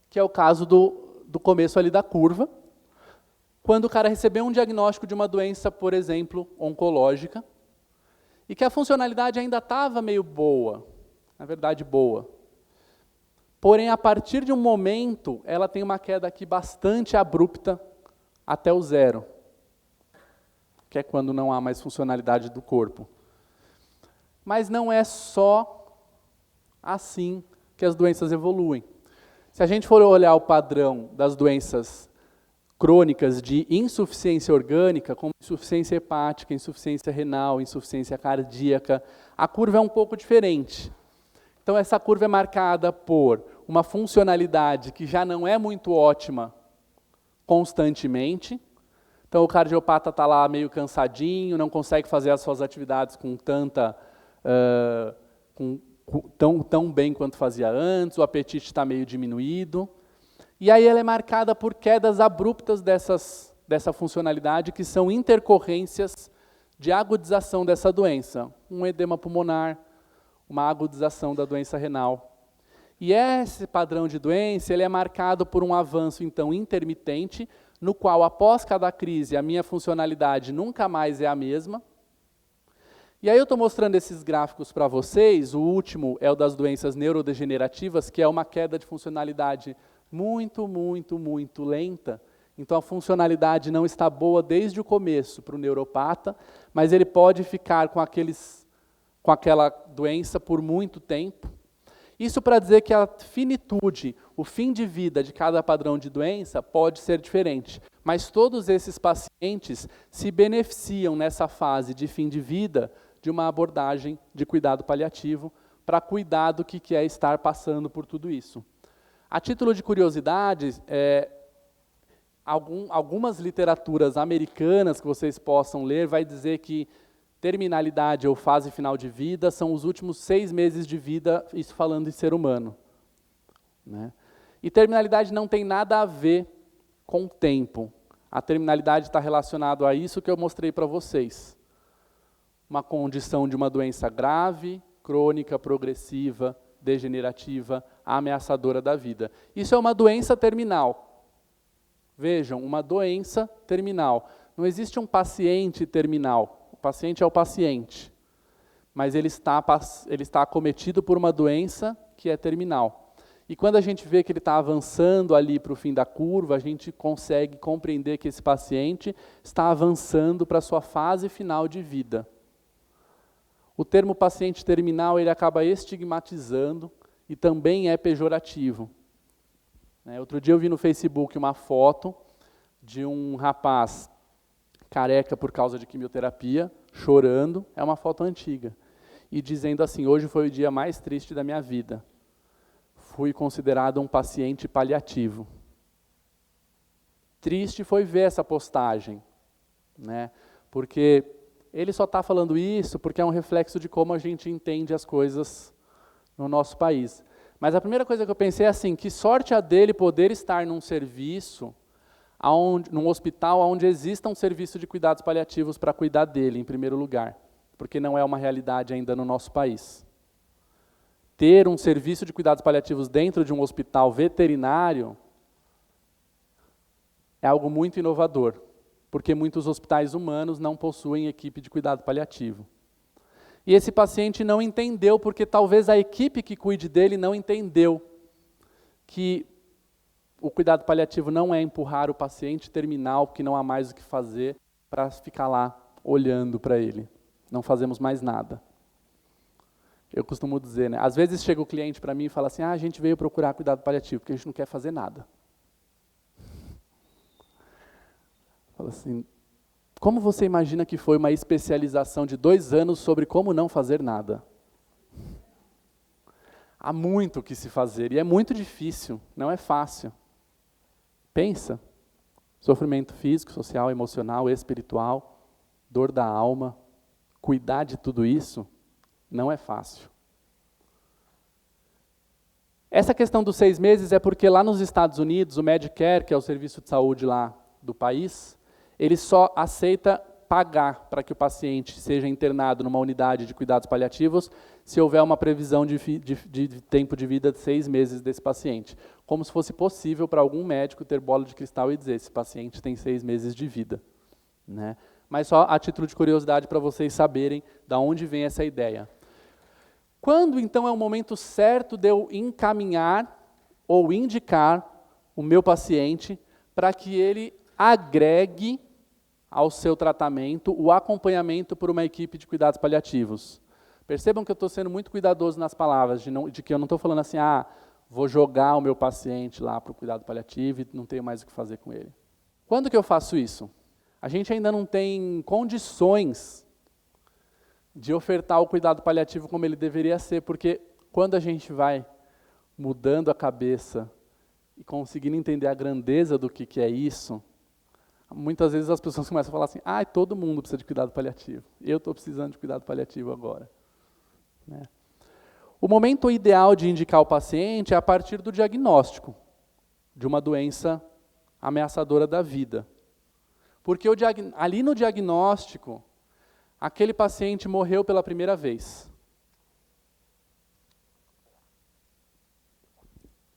que é o caso do começo ali da curva, quando o cara recebeu um diagnóstico de uma doença, por exemplo, oncológica, e que a funcionalidade ainda estava meio boa, na verdade boa. Porém, a partir de um momento, ela tem uma queda aqui bastante abrupta até o 0, que é quando não há mais funcionalidade do corpo. Mas não é só assim que as doenças evoluem. Se a gente for olhar o padrão das doenças crônicas de insuficiência orgânica, como insuficiência hepática, insuficiência renal, insuficiência cardíaca, a curva é um pouco diferente. Então, essa curva é marcada por uma funcionalidade que já não é muito ótima constantemente. Então, o cardiopata está lá meio cansadinho, não consegue fazer as suas atividades com tão bem quanto fazia antes, o apetite está meio diminuído. E aí ela é marcada por quedas abruptas dessa funcionalidade, que são intercorrências de agudização dessa doença. Um edema pulmonar, uma agudização da doença renal. E esse padrão de doença ele é marcado por um avanço, então, intermitente, no qual, após cada crise, a minha funcionalidade nunca mais é a mesma. E aí eu estou mostrando esses gráficos para vocês. O último é o das doenças neurodegenerativas, que é uma queda de funcionalidade muito, muito, muito lenta. Então, a funcionalidade não está boa desde o começo para o neuropata, mas ele pode ficar com aquela doença por muito tempo. Isso para dizer que a finitude, o fim de vida de cada padrão de doença pode ser diferente. Mas todos esses pacientes se beneficiam nessa fase de fim de vida de uma abordagem de cuidado paliativo para cuidar do que é estar passando por tudo isso. A título de curiosidade, algumas literaturas americanas que vocês possam ler vai dizer que terminalidade ou fase final de vida são os últimos 6 meses de vida, isso falando em ser humano. Né? E terminalidade não tem nada a ver com tempo. A terminalidade está relacionada a isso que eu mostrei para vocês. Uma condição de uma doença grave, crônica, progressiva, degenerativa, ameaçadora da vida. Isso é uma doença terminal. Vejam, uma doença terminal. Não existe um paciente terminal. O paciente é o paciente. Mas ele está acometido por uma doença que é terminal. E quando a gente vê que ele está avançando ali para o fim da curva, a gente consegue compreender que esse paciente está avançando para a sua fase final de vida. O termo paciente terminal ele acaba estigmatizando e também é pejorativo. Outro dia eu vi no Facebook uma foto de um rapaz careca por causa de quimioterapia, chorando, é uma foto antiga, e dizendo assim: hoje foi o dia mais triste da minha vida. Fui considerado um paciente paliativo. Triste foi ver essa postagem, né? Porque ele só está falando isso porque é um reflexo de como a gente entende as coisas no nosso país. Mas a primeira coisa que eu pensei é assim: que sorte a dele poder estar num serviço, num hospital onde exista um serviço de cuidados paliativos para cuidar dele, em primeiro lugar, porque não é uma realidade ainda no nosso país. Ter um serviço de cuidados paliativos dentro de um hospital veterinário é algo muito inovador, porque muitos hospitais humanos não possuem equipe de cuidado paliativo. E esse paciente não entendeu, porque talvez a equipe que cuide dele não entendeu que o cuidado paliativo não é empurrar o paciente terminal, que não há mais o que fazer, para ficar lá olhando para ele. Não fazemos mais nada. Eu costumo dizer, né? Às vezes chega o cliente para mim e fala assim: a gente veio procurar cuidado paliativo, porque a gente não quer fazer nada. Fala assim: como você imagina que foi uma especialização de 2 anos sobre como não fazer nada? Há muito o que se fazer, e é muito difícil, não é fácil. Pensa: sofrimento físico, social, emocional, espiritual, dor da alma, cuidar de tudo isso não é fácil. Essa questão dos 6 meses é porque lá nos Estados Unidos, o Medicare, que é o serviço de saúde lá do país, ele só aceita pagar para que o paciente seja internado numa unidade de cuidados paliativos se houver uma previsão de tempo de vida de 6 meses desse paciente. Como se fosse possível para algum médico ter bola de cristal e dizer: esse paciente tem 6 meses de vida, né? Mas só a título de curiosidade para vocês saberem de onde vem essa ideia. Quando então é o momento certo de eu encaminhar ou indicar o meu paciente para que ele agregue ao seu tratamento o acompanhamento por uma equipe de cuidados paliativos? Percebam que eu estou sendo muito cuidadoso nas palavras, de que eu não estou falando assim: vou jogar o meu paciente lá para o cuidado paliativo e não tenho mais o que fazer com ele. Quando que eu faço isso? A gente ainda não tem condições de ofertar o cuidado paliativo como ele deveria ser, porque quando a gente vai mudando a cabeça e conseguindo entender a grandeza do que é isso, muitas vezes as pessoas começam a falar assim: todo mundo precisa de cuidado paliativo, eu estou precisando de cuidado paliativo agora, né? O momento ideal de indicar o paciente é a partir do diagnóstico de uma doença ameaçadora da vida. Porque ali no diagnóstico, aquele paciente morreu pela primeira vez.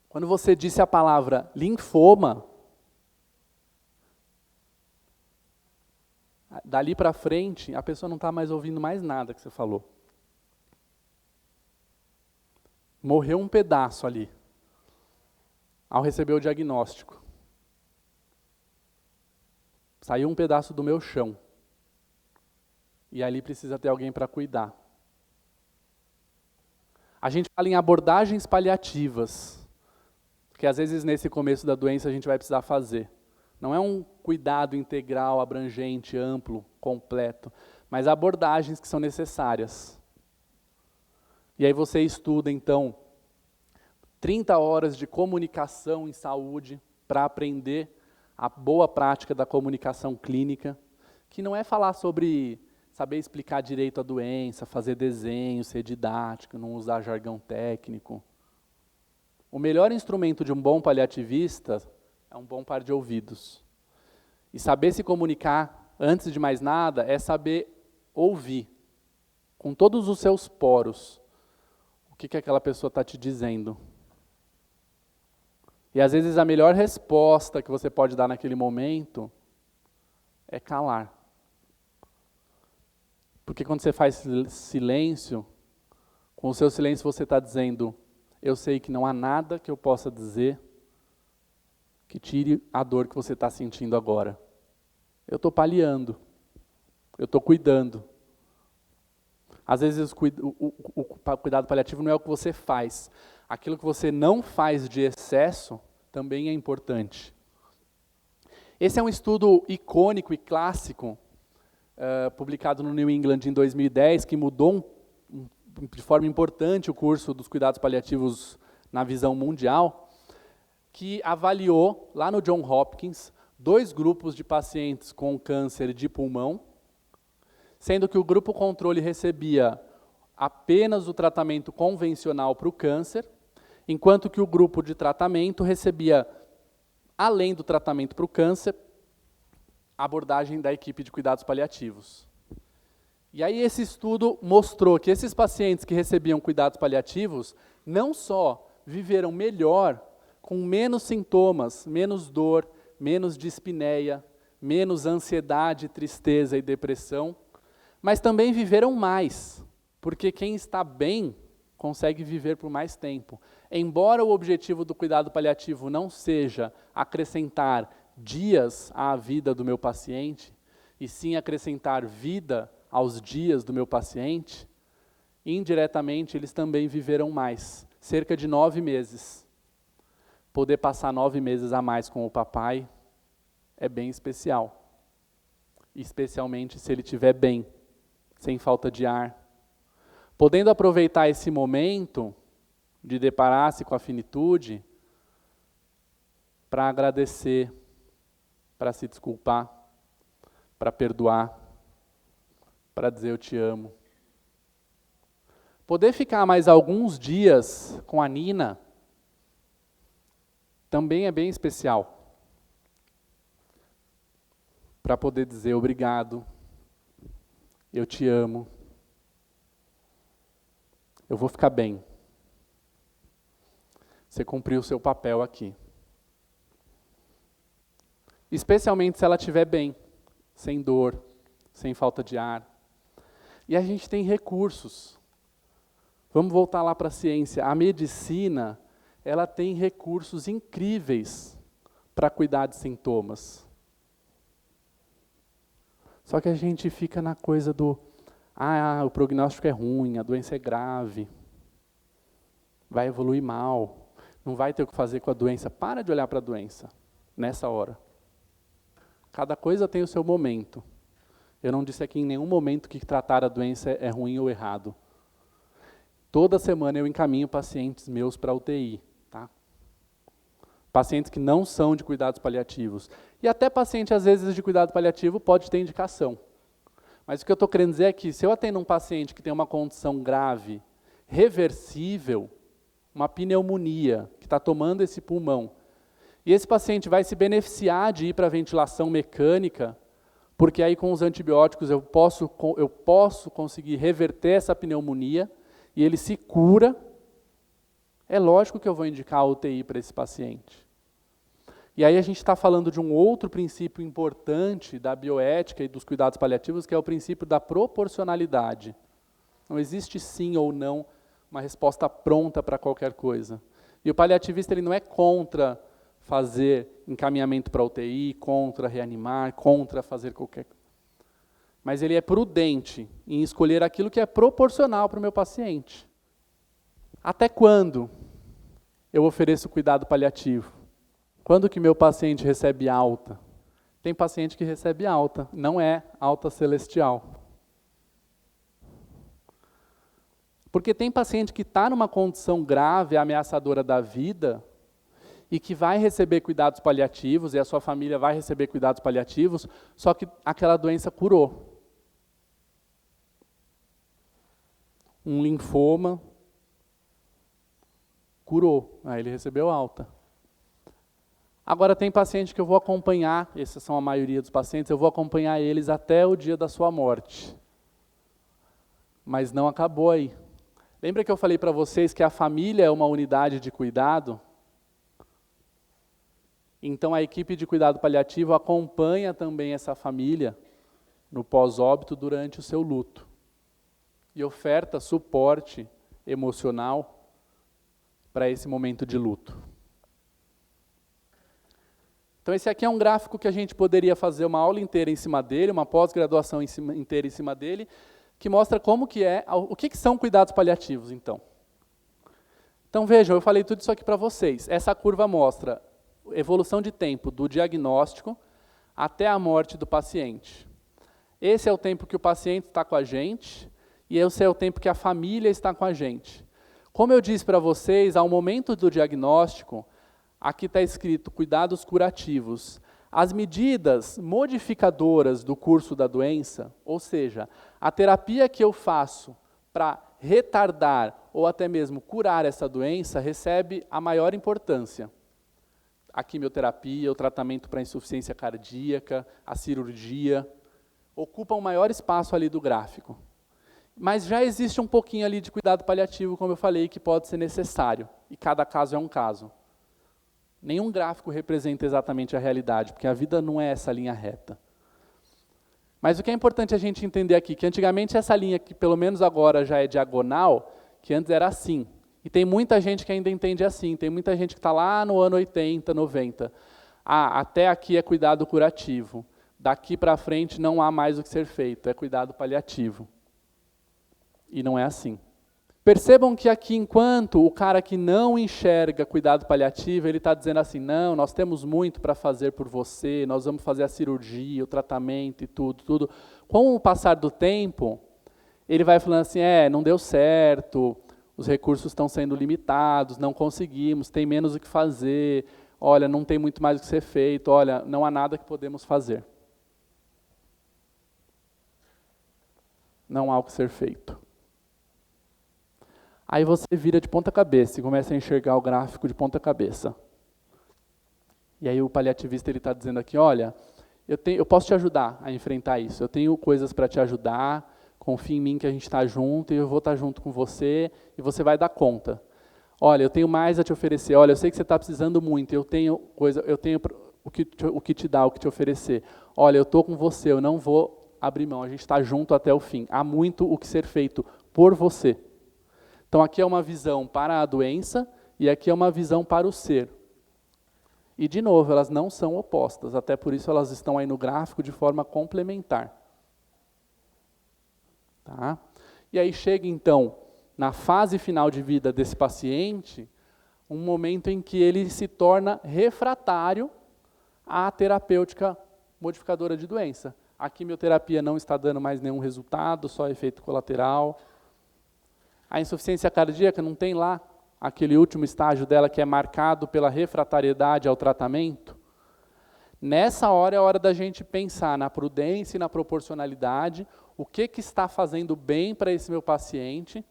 Quando você disse a palavra linfoma, dali para frente, a pessoa não está mais ouvindo mais nada que você falou. Morreu um pedaço ali, ao receber o diagnóstico. Saiu um pedaço do meu chão. E ali precisa ter alguém para cuidar. A gente fala em abordagens paliativas, que às vezes nesse começo da doença a gente vai precisar fazer. Não é um cuidado integral, abrangente, amplo, completo, mas abordagens que são necessárias. E aí você estuda, então, 30 horas de comunicação em saúde para aprender a boa prática da comunicação clínica, que não é falar sobre saber explicar direito a doença, fazer desenho, ser didático, não usar jargão técnico. O melhor instrumento de um bom paliativista é um bom par de ouvidos. E saber se comunicar, antes de mais nada, é saber ouvir, com todos os seus poros, o que aquela pessoa está te dizendo. E às vezes a melhor resposta que você pode dar naquele momento é calar. Porque quando você faz silêncio, com o seu silêncio você está dizendo: eu sei que não há nada que eu possa dizer que tire a dor que você está sentindo agora. Eu estou paliando, eu estou cuidando. Às vezes o cuidado paliativo não é o que você faz. Aquilo que você não faz de excesso também é importante. Esse é um estudo icônico e clássico, publicado no New England em 2010, que mudou de forma importante o curso dos cuidados paliativos na visão mundial, que avaliou, lá no Johns Hopkins, 2 grupos de pacientes com câncer de pulmão, sendo que o grupo controle recebia apenas o tratamento convencional para o câncer, enquanto que o grupo de tratamento recebia, além do tratamento para o câncer, a abordagem da equipe de cuidados paliativos. E aí esse estudo mostrou que esses pacientes que recebiam cuidados paliativos não só viveram melhor, com menos sintomas, menos dor, menos dispneia, menos ansiedade, tristeza e depressão, mas também viveram mais, porque quem está bem consegue viver por mais tempo. Embora o objetivo do cuidado paliativo não seja acrescentar dias à vida do meu paciente, e sim acrescentar vida aos dias do meu paciente, indiretamente eles também viveram mais, cerca de 9 meses. Poder passar 9 meses a mais com o papai é bem especial, especialmente se ele estiver bem, sem falta de ar. Podendo aproveitar esse momento de deparar-se com a finitude para agradecer, para se desculpar, para perdoar, para dizer eu te amo. Poder ficar mais alguns dias com a Nina também é bem especial. Para poder dizer obrigado, eu te amo, eu vou ficar bem. Você cumpriu o seu papel aqui. Especialmente se ela estiver bem, sem dor, sem falta de ar. E a gente tem recursos. Vamos voltar lá para a ciência. A medicina, ela tem recursos incríveis para cuidar de sintomas. Só que a gente fica na coisa do, o prognóstico é ruim, a doença é grave, vai evoluir mal, não vai ter o que fazer com a doença. Para de olhar para a doença nessa hora. Cada coisa tem o seu momento. Eu não disse aqui em nenhum momento que tratar a doença é ruim ou errado. Toda semana eu encaminho pacientes meus para UTI. Tá? Pacientes que não são de cuidados paliativos. E até paciente, às vezes, de cuidado paliativo pode ter indicação. Mas o que eu estou querendo dizer é que se eu atendo um paciente que tem uma condição grave, reversível, uma pneumonia, que está tomando esse pulmão, e esse paciente vai se beneficiar de ir para a ventilação mecânica, porque aí com os antibióticos eu posso conseguir reverter essa pneumonia, e ele se cura, é lógico que eu vou indicar a UTI para esse paciente. E aí a gente está falando de um outro princípio importante da bioética e dos cuidados paliativos, que é o princípio da proporcionalidade. Não existe sim ou não uma resposta pronta para qualquer coisa. E o paliativista ele não é contra fazer encaminhamento para UTI, contra reanimar, contra fazer qualquer coisa. Mas ele é prudente em escolher aquilo que é proporcional para o meu paciente. Até quando eu ofereço cuidado paliativo? Quando que meu paciente recebe alta? Tem paciente que recebe alta, não é alta celestial. Porque tem paciente que está numa condição grave, ameaçadora da vida, e que vai receber cuidados paliativos, e a sua família vai receber cuidados paliativos, só que aquela doença curou. Um linfoma curou, aí ele recebeu alta. Agora tem paciente que eu vou acompanhar, esses são a maioria dos pacientes, eu vou acompanhar eles até o dia da sua morte. Mas não acabou aí. Lembra que eu falei para vocês que a família é uma unidade de cuidado? Então a equipe de cuidado paliativo acompanha também essa família no pós-óbito durante o seu luto. E oferta suporte emocional para esse momento de luto. Então esse aqui é um gráfico que a gente poderia fazer uma aula inteira em cima dele, uma pós-graduação inteira em cima dele, que mostra como que é, o que são cuidados paliativos, então. Então vejam, eu falei tudo isso aqui para vocês. Essa curva mostra evolução de tempo do diagnóstico até a morte do paciente. Esse é o tempo que o paciente está com a gente e esse é o tempo que a família está com a gente. Como eu disse para vocês, ao momento do diagnóstico, aqui está escrito cuidados curativos. As medidas modificadoras do curso da doença, ou seja, a terapia que eu faço para retardar ou até mesmo curar essa doença, recebe a maior importância. A quimioterapia, o tratamento para insuficiência cardíaca, a cirurgia, ocupam o maior espaço ali do gráfico. Mas já existe um pouquinho ali de cuidado paliativo, como eu falei, que pode ser necessário, e cada caso é um caso. Nenhum gráfico representa exatamente a realidade, porque a vida não é essa linha reta. Mas o que é importante a gente entender aqui, que antigamente essa linha, que pelo menos agora já é diagonal, que antes era assim. E tem muita gente que ainda entende assim, tem muita gente que está lá no ano 80, 90. Até aqui é cuidado curativo. Daqui para frente não há mais o que ser feito, é cuidado paliativo. E não é assim. Percebam que aqui, enquanto o cara que não enxerga cuidado paliativo, ele está dizendo assim, não, nós temos muito para fazer por você, nós vamos fazer a cirurgia, o tratamento e tudo. Com o passar do tempo, ele vai falando assim, não deu certo, os recursos estão sendo limitados, não conseguimos, tem menos o que fazer, olha, não tem muito mais o que ser feito, olha, não há nada que podemos fazer. Não há o que ser feito. Aí você vira de ponta cabeça e começa a enxergar o gráfico de ponta cabeça. E aí o paliativista está dizendo aqui, olha, eu posso te ajudar a enfrentar isso, eu tenho coisas para te ajudar, confia em mim que a gente está junto e eu vou estar junto com você e você vai dar conta. Olha, eu tenho mais a te oferecer, olha, eu sei que você está precisando muito, eu tenho o que te dar, o que te oferecer. Olha, eu estou com você, eu não vou abrir mão, a gente está junto até o fim. Há muito o que ser feito por você. Então aqui é uma visão para a doença e aqui é uma visão para o ser. E de novo, elas não são opostas, até por isso elas estão aí no gráfico de forma complementar. Tá? E aí chega então, na fase final de vida desse paciente, um momento em que ele se torna refratário à terapêutica modificadora de doença. A quimioterapia não está dando mais nenhum resultado, só efeito colateral. A insuficiência cardíaca não tem lá aquele último estágio dela que é marcado pela refratariedade ao tratamento. Nessa hora é a hora da gente pensar na prudência e na proporcionalidade, o que está fazendo bem para esse meu paciente.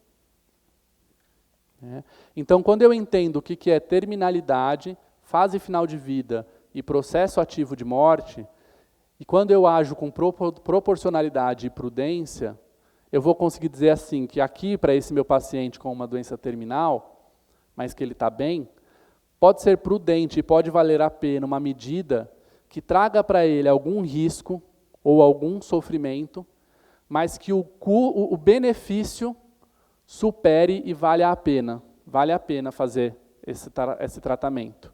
Então, quando eu entendo o que é terminalidade, fase final de vida e processo ativo de morte, e quando eu ajo com proporcionalidade e prudência, eu vou conseguir dizer assim, que aqui, para esse meu paciente com uma doença terminal, mas que ele está bem, pode ser prudente e pode valer a pena uma medida que traga para ele algum risco ou algum sofrimento, mas que o benefício supere e vale a pena fazer esse tratamento.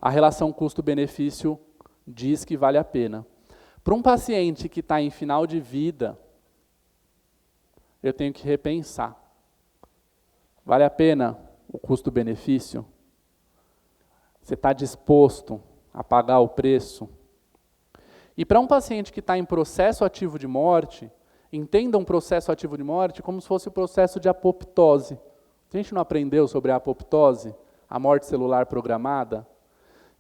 A relação custo-benefício diz que vale a pena. Para um paciente que está em final de vida, eu tenho que repensar. Vale a pena o custo-benefício? Você está disposto a pagar o preço? E para um paciente que está em processo ativo de morte, entenda um processo ativo de morte como se fosse o processo de apoptose. A gente não aprendeu sobre a apoptose, a morte celular programada?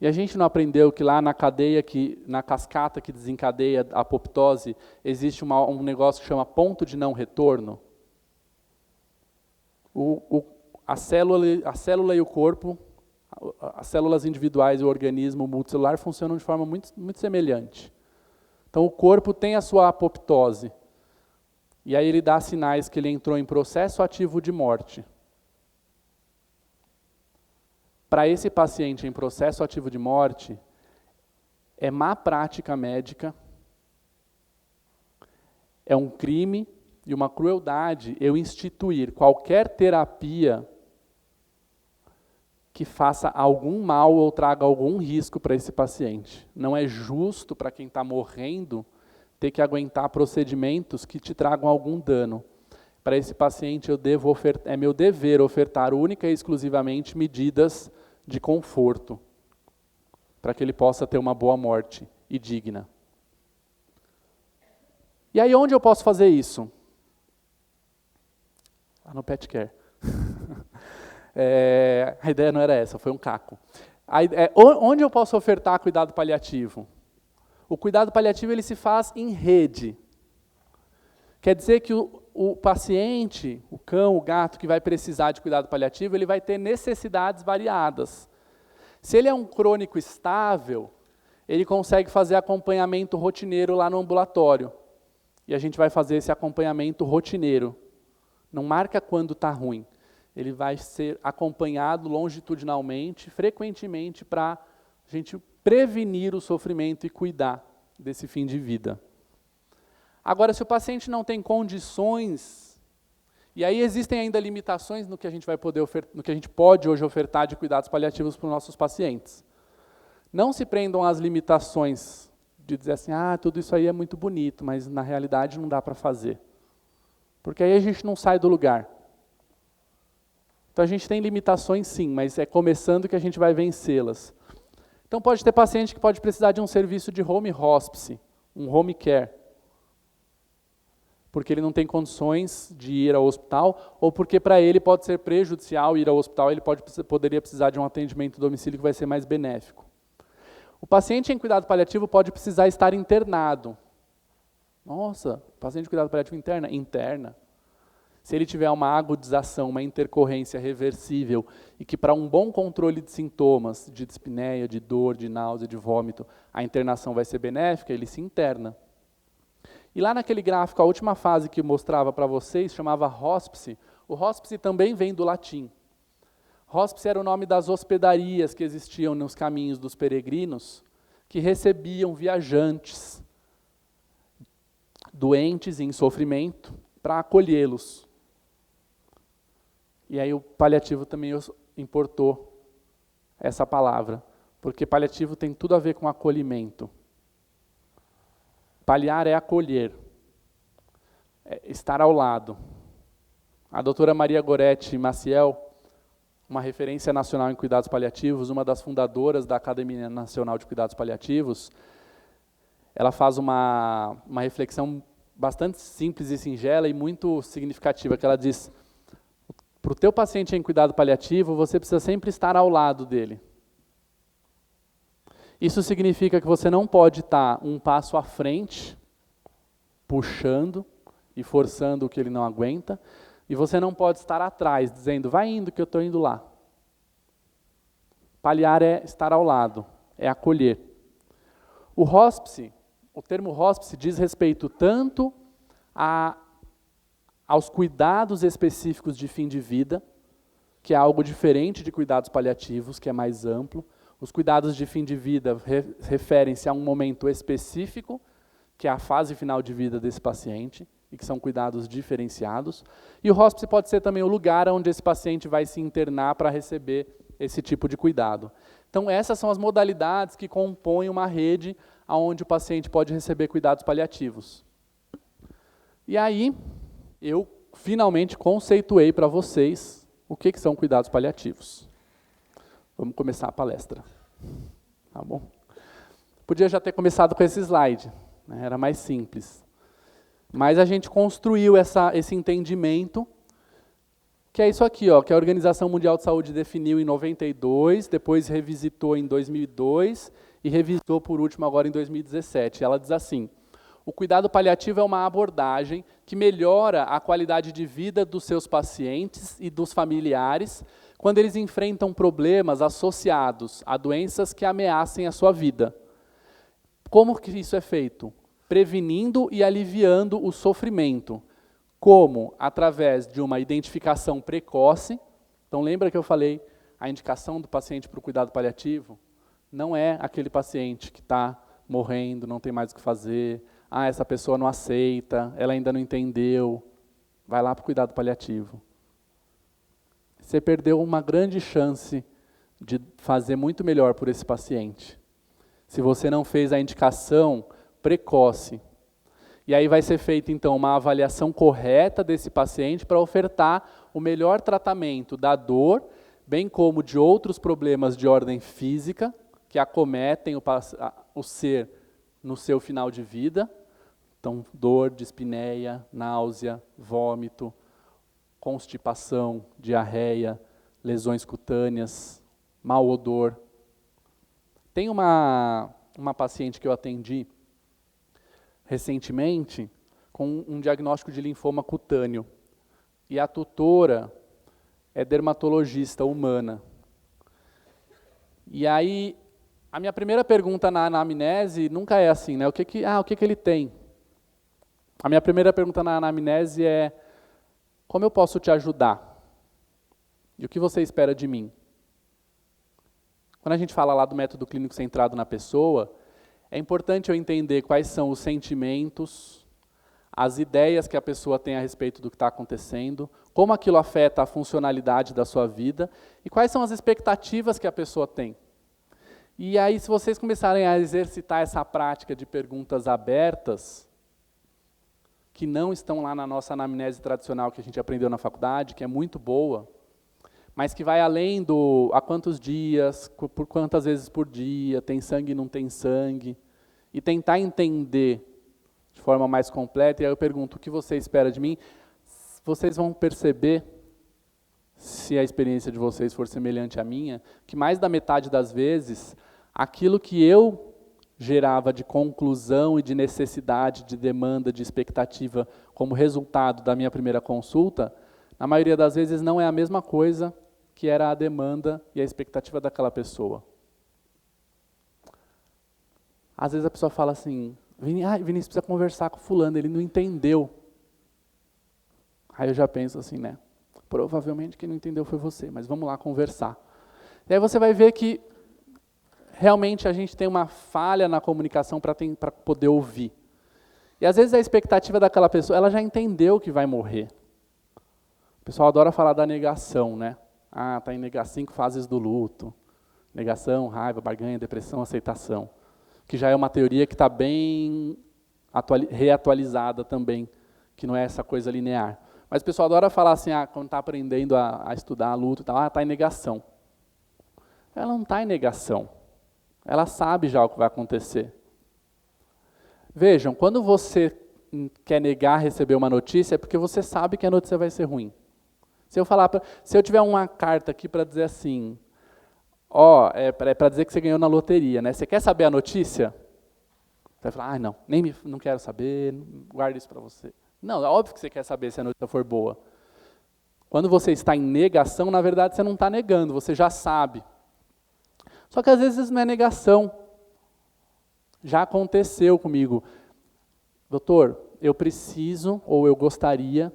E a gente não aprendeu que lá na cadeia, na cascata que desencadeia a apoptose, existe um negócio que chama ponto de não retorno? A célula e o corpo, as células individuais e o organismo multicelular funcionam de forma muito, muito semelhante. Então o corpo tem a sua apoptose. E aí ele dá sinais que ele entrou em processo ativo de morte. Para esse paciente em processo ativo de morte, é má prática médica, é um crime e uma crueldade eu instituir qualquer terapia que faça algum mal ou traga algum risco para esse paciente. Não é justo para quem está morrendo ter que aguentar procedimentos que te tragam algum dano. Para esse paciente é meu dever ofertar única e exclusivamente medidas de conforto. para que ele possa ter uma boa morte e digna. E aí onde eu posso fazer isso? Lá no Pet Care. A ideia não era essa, foi um caco. Onde eu posso ofertar cuidado paliativo? O cuidado paliativo ele se faz em rede. Quer dizer que o paciente, o cão, o gato que vai precisar de cuidado paliativo, ele vai ter necessidades variadas. Se ele é um crônico estável, ele consegue fazer acompanhamento rotineiro lá no ambulatório. E a gente vai fazer esse acompanhamento rotineiro. Não marca quando está ruim. Ele vai ser acompanhado longitudinalmente, frequentemente, para a gente prevenir o sofrimento e cuidar desse fim de vida. Agora, se o paciente não tem condições, e aí existem ainda limitações no que a gente vai poder no que a gente pode hoje ofertar de cuidados paliativos para os nossos pacientes. Não se prendam às limitações de dizer assim, tudo isso aí é muito bonito, mas na realidade não dá para fazer. Porque aí a gente não sai do lugar. Então a gente tem limitações sim, mas é começando que a gente vai vencê-las. Então pode ter paciente que pode precisar de um serviço de home hospice, um home care, porque ele não tem condições de ir ao hospital, ou porque para ele pode ser prejudicial ir ao hospital, ele poderia precisar de um atendimento em domicílio que vai ser mais benéfico. O paciente em cuidado paliativo pode precisar estar internado. Nossa, paciente de cuidado paliativo interna? Interna. Se ele tiver uma agudização, uma intercorrência reversível, e que para um bom controle de sintomas, de dispneia, de dor, de náusea, de vômito, a internação vai ser benéfica, ele se interna. E lá naquele gráfico, a última fase que eu mostrava para vocês, chamava hospice. O hospice também vem do latim. Hospice era o nome das hospedarias que existiam nos caminhos dos peregrinos, que recebiam viajantes, doentes e em sofrimento, para acolhê-los. E aí o paliativo também importou essa palavra, porque paliativo tem tudo a ver com acolhimento. Paliar é acolher, é estar ao lado. A doutora Maria Goretti Maciel, uma referência nacional em cuidados paliativos, uma das fundadoras da Academia Nacional de Cuidados Paliativos, ela faz uma reflexão bastante simples e singela e muito significativa, que ela diz, para o teu paciente em cuidado paliativo, você precisa sempre estar ao lado dele. Isso significa que você não pode estar um passo à frente, puxando e forçando o que ele não aguenta, e você não pode estar atrás, dizendo, vai indo que eu estou indo lá. Paliar é estar ao lado, é acolher. O hospice, o termo hospice diz respeito tanto aos cuidados específicos de fim de vida, que é algo diferente de cuidados paliativos, que é mais amplo. Os cuidados de fim de vida referem-se a um momento específico, que é a fase final de vida desse paciente, e que são cuidados diferenciados. E o hospice pode ser também o lugar onde esse paciente vai se internar para receber esse tipo de cuidado. Então, essas são as modalidades que compõem uma rede onde o paciente pode receber cuidados paliativos. E aí, eu finalmente conceituei para vocês o que são cuidados paliativos. Vamos começar a palestra. Tá bom? Podia já ter começado com esse slide, né? Era mais simples. Mas a gente construiu esse entendimento, que é isso aqui, ó, que a Organização Mundial de Saúde definiu em 92, depois revisitou em 2002 e revisou por último agora em 2017. Ela diz assim, o cuidado paliativo é uma abordagem que melhora a qualidade de vida dos seus pacientes e dos familiares quando eles enfrentam problemas associados a doenças que ameacem a sua vida. Como que isso é feito? Prevenindo e aliviando o sofrimento. Como? Através de uma identificação precoce. Então, lembra que eu falei, a indicação do paciente para o cuidado paliativo não é aquele paciente que está morrendo, não tem mais o que fazer, essa pessoa não aceita, ela ainda não entendeu, vai lá para o cuidado paliativo. Você perdeu uma grande chance de fazer muito melhor por esse paciente, se você não fez a indicação precoce. E aí vai ser feita, então, uma avaliação correta desse paciente para ofertar o melhor tratamento da dor, bem como de outros problemas de ordem física, que acometem o ser no seu final de vida. Então, dor, dispneia, náusea, vômito, constipação, diarreia, lesões cutâneas, mau odor. Tem uma paciente que eu atendi recentemente com um diagnóstico de linfoma cutâneo. E a tutora é dermatologista humana. E aí, a minha primeira pergunta na anamnese nunca é assim, né? O que que ele tem? A minha primeira pergunta na anamnese é: como eu posso te ajudar? E o que você espera de mim? Quando a gente fala lá do método clínico centrado na pessoa, é importante eu entender quais são os sentimentos, as ideias que a pessoa tem a respeito do que está acontecendo, como aquilo afeta a funcionalidade da sua vida e quais são as expectativas que a pessoa tem. E aí, se vocês começarem a exercitar essa prática de perguntas abertas, que não estão lá na nossa anamnese tradicional que a gente aprendeu na faculdade, que é muito boa, mas que vai além do há quantos dias, por quantas vezes por dia, tem sangue, não tem sangue, e tentar entender de forma mais completa. E aí eu pergunto: o que você espera de mim? Vocês vão perceber, se a experiência de vocês for semelhante à minha, que mais da metade das vezes, aquilo que eu gerava de conclusão e de necessidade, de demanda, de expectativa, como resultado da minha primeira consulta, na maioria das vezes não é a mesma coisa que era a demanda e a expectativa daquela pessoa. Às vezes a pessoa fala assim: Vinícius precisa conversar com fulano, ele não entendeu. Aí eu já penso assim, né? Provavelmente quem não entendeu foi você, mas vamos lá conversar. E aí você vai ver que realmente a gente tem uma falha na comunicação para poder ouvir. E às vezes a expectativa daquela pessoa, ela já entendeu que vai morrer. O pessoal adora falar da negação, né? Está em 5 fases do luto. Negação, raiva, barganha, depressão, aceitação. Que já é uma teoria que está bem reatualizada também, que não é essa coisa linear. Mas o pessoal adora falar assim, quando está aprendendo a estudar luto, está em negação. Ela não está em negação. Ela sabe já o que vai acontecer. Vejam, quando você quer negar receber uma notícia, é porque você sabe que a notícia vai ser ruim. Se eu tiver uma carta aqui para dizer assim, para dizer que você ganhou na loteria, né? Você quer saber a notícia? Você vai falar: não, não quero saber, guarda isso para você. Não, é óbvio que você quer saber se a notícia for boa. Quando você está em negação, na verdade você não está negando, você já sabe. Só que às vezes não é negação. Já aconteceu comigo. Doutor, eu preciso, ou eu gostaria,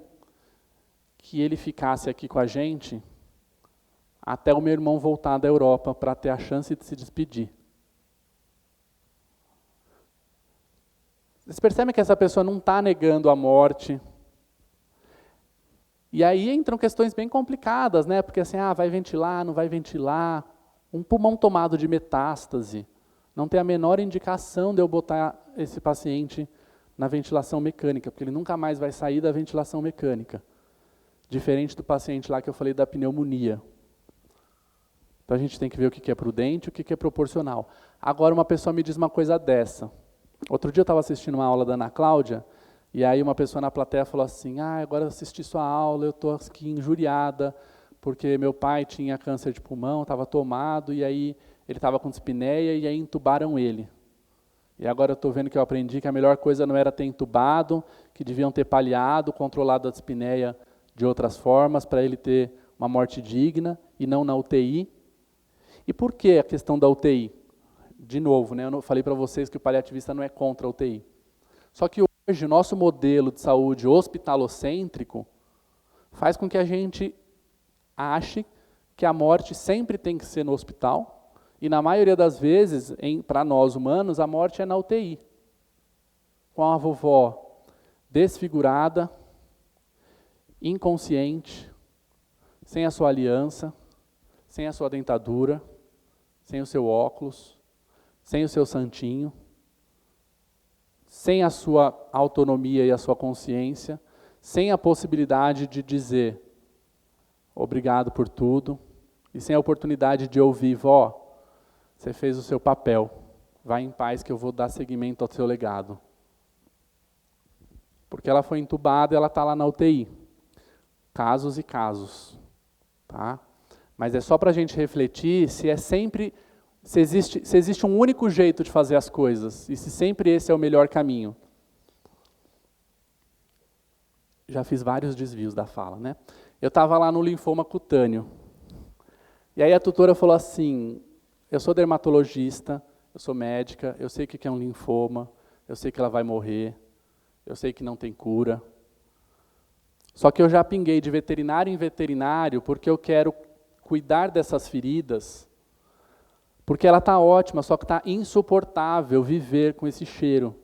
que ele ficasse aqui com a gente até o meu irmão voltar da Europa para ter a chance de se despedir. Vocês percebem que essa pessoa não está negando a morte? E aí entram questões bem complicadas, né? Porque assim, vai ventilar, não vai ventilar. Um pulmão tomado de metástase. Não tem a menor indicação de eu botar esse paciente na ventilação mecânica, porque ele nunca mais vai sair da ventilação mecânica. Diferente do paciente lá que eu falei da pneumonia. Então a gente tem que ver o que é prudente e o que é proporcional. Agora uma pessoa me diz uma coisa dessa. Outro dia eu estava assistindo uma aula da Ana Cláudia, e aí uma pessoa na plateia falou assim: agora eu assisti sua aula, eu estou aqui injuriada, porque meu pai tinha câncer de pulmão, estava tomado, e aí ele estava com dispneia, e aí entubaram ele. E agora eu estou vendo que eu aprendi que a melhor coisa não era ter entubado, que deviam ter paliado, controlado a dispneia de outras formas, para ele ter uma morte digna, e não na UTI. E por que a questão da UTI? De novo, né, eu falei para vocês que o paliativista não é contra a UTI. Só que hoje o nosso modelo de saúde hospitalocêntrico faz com que a gente ache que a morte sempre tem que ser no hospital, e na maioria das vezes, para nós humanos, a morte é na UTI. Com a vovó desfigurada, inconsciente, sem a sua aliança, sem a sua dentadura, sem o seu óculos, sem o seu santinho, sem a sua autonomia e a sua consciência, sem a possibilidade de dizer obrigado por tudo, e sem a oportunidade de ouvir: vó, Você fez o seu papel. Vai em paz que eu vou dar seguimento ao seu legado. Porque ela foi entubada e ela está lá na UTI. Casos e casos. Tá? Mas é só para a gente refletir se existe um único jeito de fazer as coisas. E se sempre esse é o melhor caminho. Já fiz vários desvios da fala, né? Eu estava lá no linfoma cutâneo. E aí a tutora falou assim, eu sou dermatologista, eu sou médica, eu sei o que é um linfoma, eu sei que ela vai morrer, eu sei que não tem cura. Só que eu já pinguei de veterinário em veterinário porque eu quero cuidar dessas feridas, porque ela está ótima, só que está insuportável viver com esse cheiro.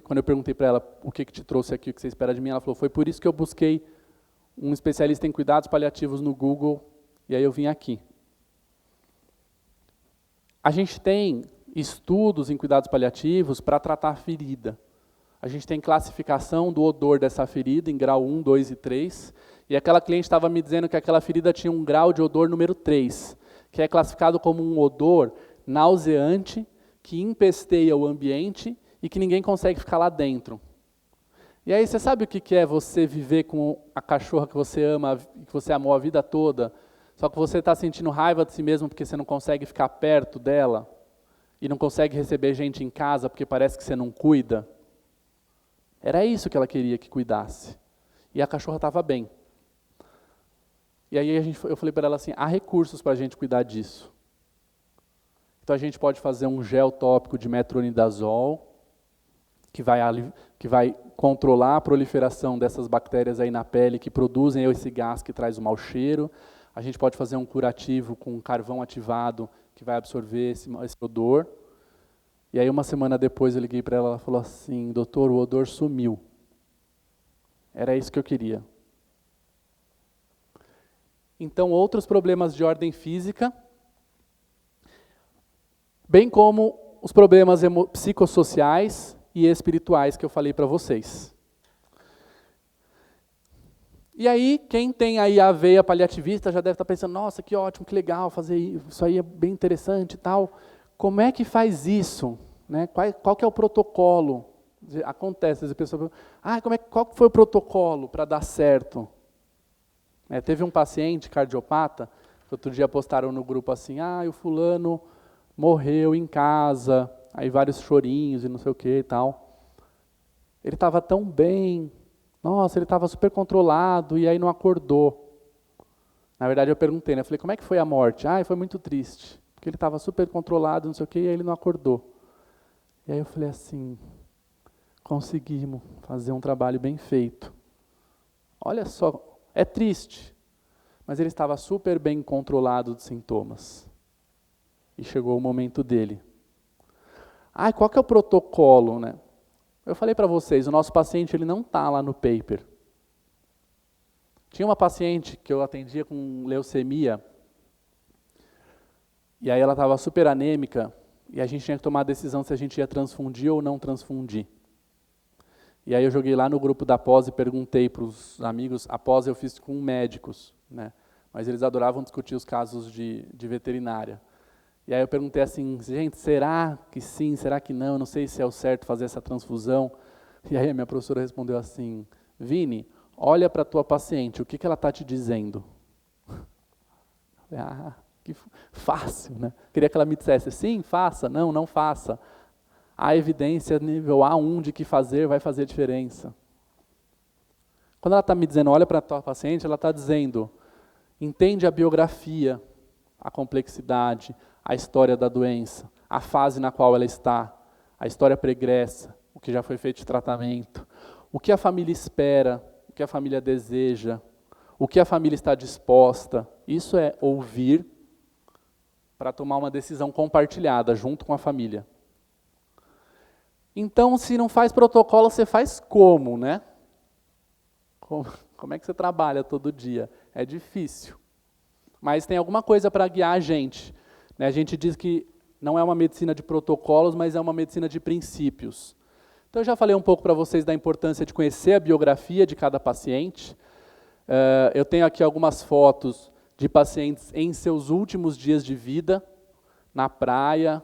Quando eu perguntei para ela o que te trouxe aqui, o que você espera de mim, ela falou, foi por isso que eu busquei um especialista em cuidados paliativos no Google, e aí eu vim aqui. A gente tem estudos em cuidados paliativos para tratar a ferida. A gente tem classificação do odor dessa ferida em grau 1, 2 e 3, e aquela cliente estava me dizendo que aquela ferida tinha um grau de odor número 3, que é classificado como um odor nauseante, que empesteia o ambiente e que ninguém consegue ficar lá dentro. E aí você sabe o que é você viver com a cachorra que você ama, que você amou a vida toda, só que você está sentindo raiva de si mesmo porque você não consegue ficar perto dela, e não consegue receber gente em casa porque parece que você não cuida? Era isso que ela queria que cuidasse. E a cachorra estava bem. E aí eu falei para ela assim, há recursos para a gente cuidar disso. Então a gente pode fazer um gel tópico de metronidazol, que vai controlar a proliferação dessas bactérias aí na pele que produzem esse gás que traz o mau cheiro. A gente pode fazer um curativo com carvão ativado que vai absorver esse odor. E aí uma semana depois eu liguei para ela, ela falou assim, doutor, o odor sumiu. Era isso que eu queria. Então outros problemas de ordem física, bem como os problemas psicossociais e espirituais que eu falei para vocês. E aí, quem tem aí a veia paliativista já deve estar pensando, nossa, que ótimo, que legal, fazer isso aí é bem interessante e tal. Como é que faz isso? Né? Qual que é o protocolo? Acontece, as pessoas perguntam, qual foi o protocolo para dar certo? Teve um paciente cardiopata, que outro dia postaram no grupo assim, o fulano morreu em casa, aí vários chorinhos e não sei o que e tal. Ele estava tão bem, nossa, ele estava super controlado e aí não acordou. Na verdade eu perguntei, né? Eu falei, como é que foi a morte? Foi muito triste, porque ele estava super controlado, não sei o que, e aí ele não acordou. E aí eu falei assim, conseguimos fazer um trabalho bem feito. Olha só, é triste, mas ele estava super bem controlado dos sintomas. E chegou o momento dele. Qual que é o protocolo, né? Eu falei para vocês, o nosso paciente ele não está lá no paper. Tinha uma paciente que eu atendia com leucemia, e aí ela estava super anêmica, e a gente tinha que tomar a decisão se a gente ia transfundir ou não transfundir. E aí eu joguei lá no grupo da pós e perguntei para os amigos, a pós eu fiz com médicos, né? Mas eles adoravam discutir os casos de veterinária. E aí eu perguntei assim, gente, será que sim, será que não? Eu não sei se é o certo fazer essa transfusão. E aí a minha professora respondeu assim, Vini, olha para a tua paciente, o que ela está te dizendo? Que fácil, né? Queria que ela me dissesse, sim, faça, não faça. Há evidência nível A1 de que fazer vai fazer diferença. Quando ela está me dizendo, olha para a tua paciente, ela está dizendo, entende a biografia, a complexidade, a história da doença, a fase na qual ela está, a história pregressa, o que já foi feito de tratamento, o que a família espera, o que a família deseja, o que a família está disposta. Isso é ouvir para tomar uma decisão compartilhada junto com a família. Então, se não faz protocolo, você faz como, né? Como é que você trabalha todo dia? É difícil. Mas tem alguma coisa para guiar a gente. A gente diz que não é uma medicina de protocolos, mas é uma medicina de princípios. Então eu já falei um pouco para vocês da importância de conhecer a biografia de cada paciente. Eu tenho aqui algumas fotos de pacientes em seus últimos dias de vida, na praia,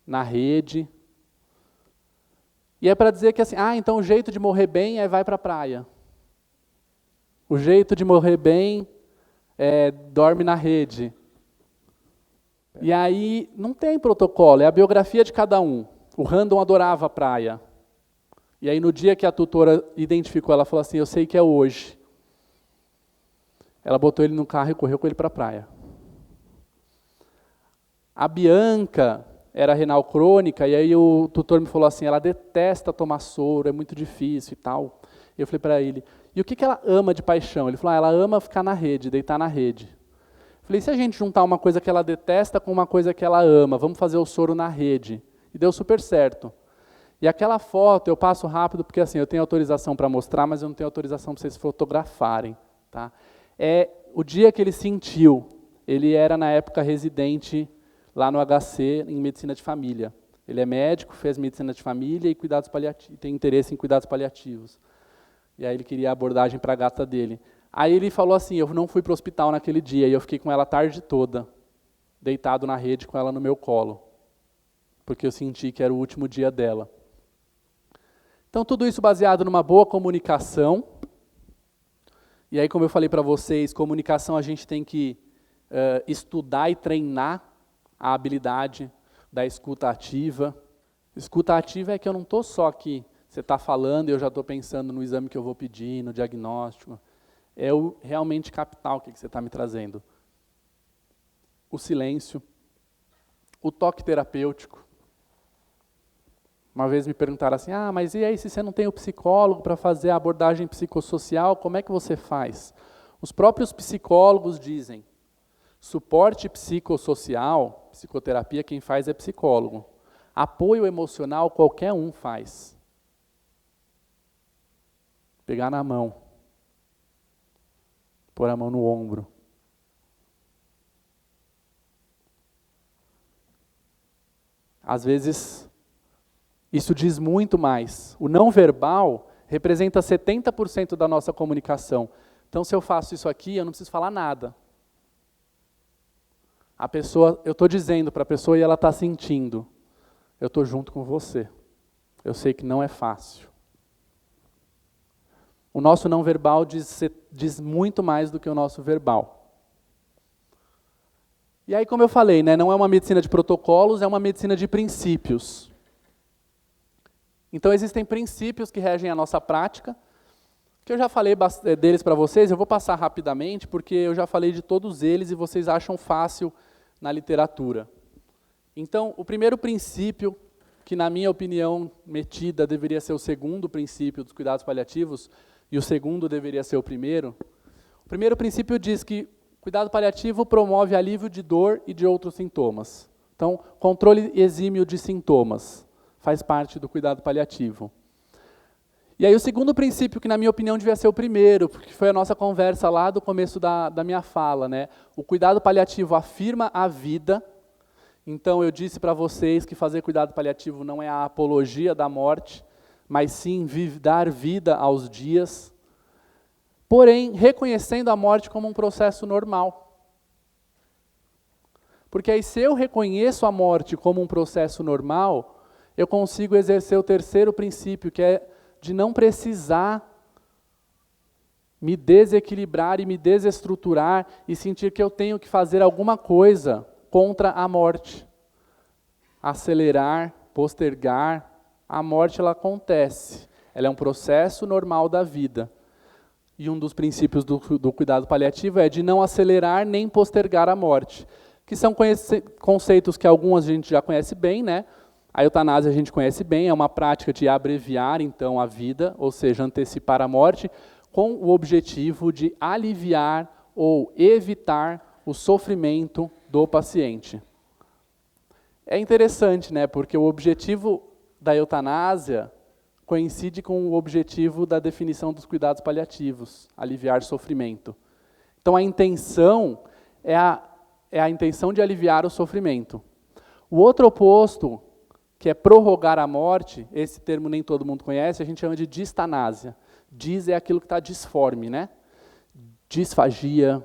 na rede. E é para dizer que assim, então o jeito de morrer bem é vai para a praia. O jeito de morrer bem é dorme na rede. E aí não tem protocolo, é a biografia de cada um. O Random adorava a praia. E aí no dia que a tutora identificou, ela falou assim, eu sei que é hoje. Ela botou ele no carro e correu com ele para a praia. A Bianca era renal crônica, e aí o tutor me falou assim, ela detesta tomar soro, é muito difícil e tal. Eu falei para ele, e o que ela ama de paixão? Ele falou, ela ama ficar na rede, deitar na rede. Eu falei, e se a gente juntar uma coisa que ela detesta com uma coisa que ela ama, vamos fazer o soro na rede. E deu super certo. E aquela foto, eu passo rápido, porque assim, eu tenho autorização para mostrar, mas eu não tenho autorização para vocês fotografarem. Tá? É o dia que ele sentiu, ele era na época residente lá no HC, em medicina de família. Ele é médico, fez medicina de família e cuidados paliativos, tem interesse em cuidados paliativos. E aí ele queria a abordagem para a gata dele. Aí ele falou assim, eu não fui para o hospital naquele dia, e eu fiquei com ela a tarde toda, deitado na rede com ela no meu colo, porque eu senti que era o último dia dela. Então tudo isso baseado numa boa comunicação. E aí, como eu falei para vocês, comunicação a gente tem que estudar e treinar a habilidade da escuta ativa. Escuta ativa é que eu não estou só aqui, você está falando e eu já estou pensando no exame que eu vou pedir, no diagnóstico. É o realmente captar o que você está me trazendo. O silêncio, o toque terapêutico. Uma vez me perguntaram assim, mas e aí se você não tem o psicólogo para fazer a abordagem psicossocial, como é que você faz? Os próprios psicólogos dizem, suporte psicossocial, psicoterapia, quem faz é psicólogo. Apoio emocional, qualquer um faz. Pegar na mão. Pôr a mão no ombro. Às vezes, isso diz muito mais. O não verbal representa 70% da nossa comunicação. Então, se eu faço isso aqui, eu não preciso falar nada. A pessoa, eu estou dizendo para a pessoa e ela está sentindo. Eu estou junto com você. Eu sei que não é fácil. O nosso não verbal diz muito mais do que o nosso verbal. E aí, como eu falei, né, não é uma medicina de protocolos, é uma medicina de princípios. Então, existem princípios que regem a nossa prática, que eu já falei deles para vocês, eu vou passar rapidamente, porque eu já falei de todos eles e vocês acham fácil na literatura. Então, o primeiro princípio, que na minha opinião metida deveria ser o segundo princípio dos cuidados paliativos, e o segundo deveria ser o primeiro princípio diz que cuidado paliativo promove alívio de dor e de outros sintomas. Então, controle exímio de sintomas faz parte do cuidado paliativo. E aí o segundo princípio, que na minha opinião devia ser o primeiro, porque foi a nossa conversa lá do começo da minha fala, né? O cuidado paliativo afirma a vida. Então eu disse para vocês que fazer cuidado paliativo não é a apologia da morte, mas sim dar vida aos dias, porém reconhecendo a morte como um processo normal. Porque aí se eu reconheço a morte como um processo normal, eu consigo exercer o terceiro princípio, que é de não precisar me desequilibrar e me desestruturar e sentir que eu tenho que fazer alguma coisa contra a morte. Acelerar, postergar, a morte ela acontece. Ela é um processo normal da vida. E um dos princípios do cuidado paliativo é de não acelerar nem postergar a morte, que são conceitos que alguns a gente já conhece bem, né? A eutanásia a gente conhece bem, é uma prática de abreviar então a vida, ou seja, antecipar a morte, com o objetivo de aliviar ou evitar o sofrimento do paciente. É interessante, né? Porque o objetivo da eutanásia coincide com o objetivo da definição dos cuidados paliativos, aliviar sofrimento. Então a intenção é a intenção de aliviar o sofrimento. O outro oposto, que é prorrogar a morte, esse termo nem todo mundo conhece, a gente chama de distanásia. Dis é aquilo que está disforme, né? Disfagia,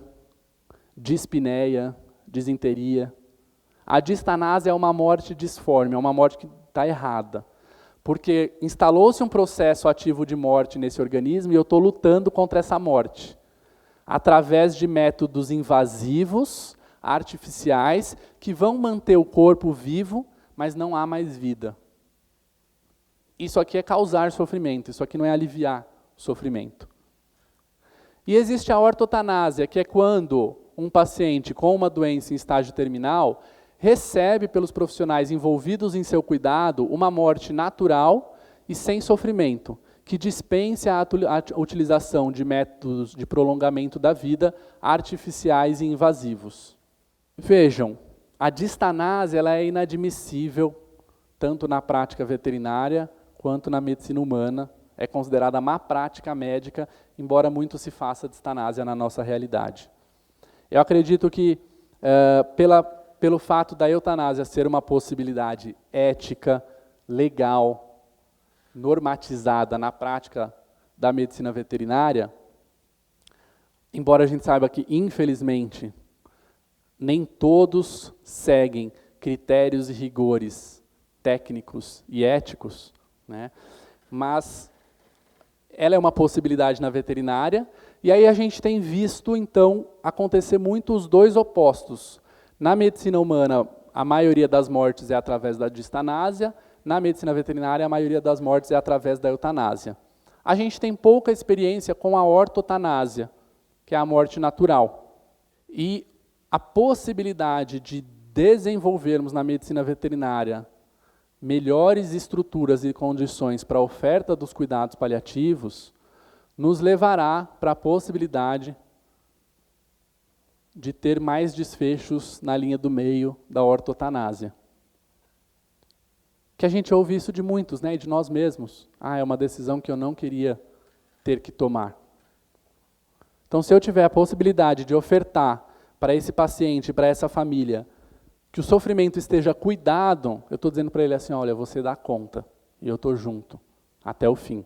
dispneia, disenteria. A distanásia é uma morte disforme, é uma morte que está errada. Porque instalou-se um processo ativo de morte nesse organismo e eu estou lutando contra essa morte. Através de métodos invasivos, artificiais, que vão manter o corpo vivo, mas não há mais vida. Isso aqui é causar sofrimento, isso aqui não é aliviar o sofrimento. E existe a ortotanásia, que é quando um paciente com uma doença em estágio terminal recebe pelos profissionais envolvidos em seu cuidado uma morte natural e sem sofrimento, que dispense a utilização de métodos de prolongamento da vida artificiais e invasivos. Vejam, a distanásia ela é inadmissível tanto na prática veterinária quanto na medicina humana. É considerada má prática médica, embora muito se faça distanásia na nossa realidade. Eu acredito que, pelo fato da eutanásia ser uma possibilidade ética, legal, normatizada na prática da medicina veterinária, embora a gente saiba que, infelizmente, nem todos seguem critérios e rigores técnicos e éticos, né? Mas ela é uma possibilidade na veterinária, e aí a gente tem visto, então, acontecer muito os dois opostos. Na medicina humana, a maioria das mortes é através da distanásia, na medicina veterinária, a maioria das mortes é através da eutanásia. A gente tem pouca experiência com a ortotanásia, que é a morte natural. E a possibilidade de desenvolvermos na medicina veterinária melhores estruturas e condições para a oferta dos cuidados paliativos nos levará para a possibilidade de ter mais desfechos na linha do meio da ortotanásia. Que a gente ouve isso de muitos, né, e de nós mesmos. Ah, é uma decisão que eu não queria ter que tomar. Então, se eu tiver a possibilidade de ofertar para esse paciente, para essa família, que o sofrimento esteja cuidado, eu estou dizendo para ele assim, olha, você dá conta, e eu estou junto, até o fim.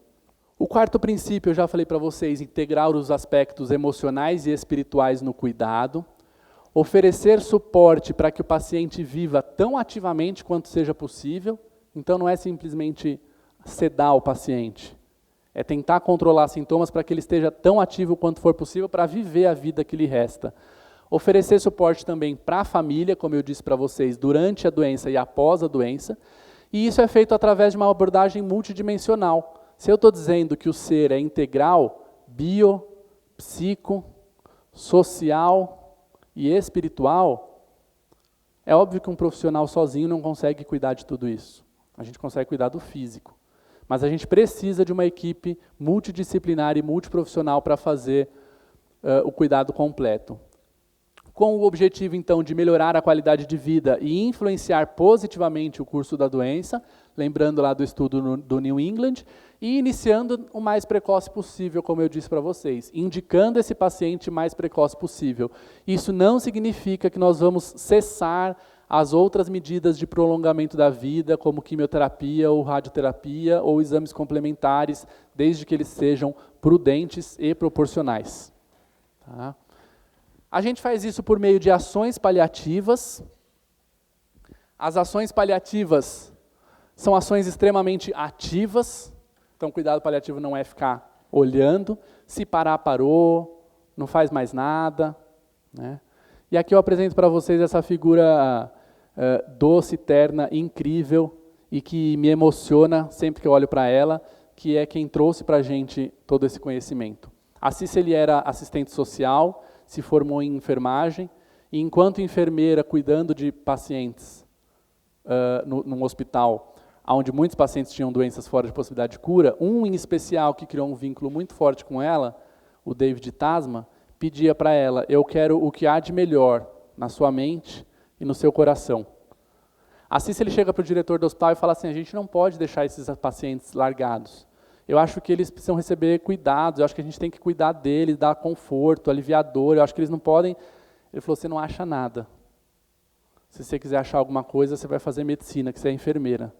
O quarto princípio, eu já falei para vocês, integrar os aspectos emocionais e espirituais no cuidado, oferecer suporte para que o paciente viva tão ativamente quanto seja possível, então não é simplesmente sedar o paciente, é tentar controlar sintomas para que ele esteja tão ativo quanto for possível para viver a vida que lhe resta. Oferecer suporte também para a família, como eu disse para vocês, durante a doença e após a doença, e isso é feito através de uma abordagem multidimensional. Se eu estou dizendo que o ser é integral, bio, psico, social e espiritual, é óbvio que um profissional sozinho não consegue cuidar de tudo isso. A gente consegue cuidar do físico. Mas a gente precisa de uma equipe multidisciplinar e multiprofissional para fazer o cuidado completo. Com o objetivo, então, de melhorar a qualidade de vida e influenciar positivamente o curso da doença, lembrando lá do estudo do New England, e iniciando o mais precoce possível, como eu disse para vocês, indicando esse paciente o mais precoce possível. Isso não significa que nós vamos cessar as outras medidas de prolongamento da vida, como quimioterapia ou radioterapia ou exames complementares, desde que eles sejam prudentes e proporcionais. Tá? A gente faz isso por meio de ações paliativas. As ações paliativas são ações extremamente ativas, então cuidado paliativo não é ficar olhando, se parar, parou, não faz mais nada, né? E aqui eu apresento para vocês essa figura doce, terna, incrível, e que me emociona sempre que eu olho para ela, que é quem trouxe para a gente todo esse conhecimento. A Cicely era assistente social, se formou em enfermagem, e enquanto enfermeira, cuidando de pacientes num hospital, onde muitos pacientes tinham doenças fora de possibilidade de cura, um em especial que criou um vínculo muito forte com ela, o David Tasman, pedia para ela, eu quero o que há de melhor na sua mente e no seu coração. Assim, se ele chega para o diretor do hospital e fala assim, a gente não pode deixar esses pacientes largados. Eu acho que eles precisam receber cuidados, eu acho que a gente tem que cuidar deles, dar conforto, aliviar dor, eu acho que eles não podem... Ele falou, você não acha nada. Se você quiser achar alguma coisa, você vai fazer medicina, que você é enfermeira.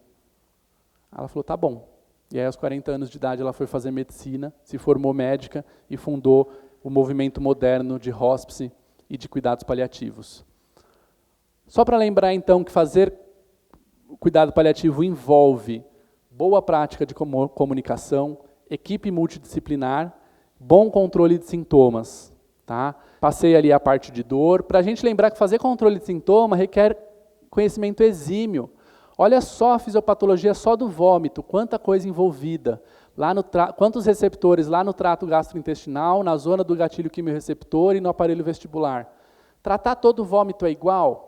Ela falou, tá bom. E aí, aos 40 anos de idade, ela foi fazer medicina, se formou médica e fundou o movimento moderno de hospice e de cuidados paliativos. Só para lembrar, então, que fazer cuidado paliativo envolve boa prática de comunicação, equipe multidisciplinar, bom controle de sintomas. Tá? Passei ali a parte de dor. Para a gente lembrar que fazer controle de sintoma requer conhecimento exímio. Olha só a fisiopatologia só do vômito, quanta coisa envolvida. Quantos receptores lá no trato gastrointestinal, na zona do gatilho quimiorreceptor e no aparelho vestibular. Tratar todo o vômito é igual?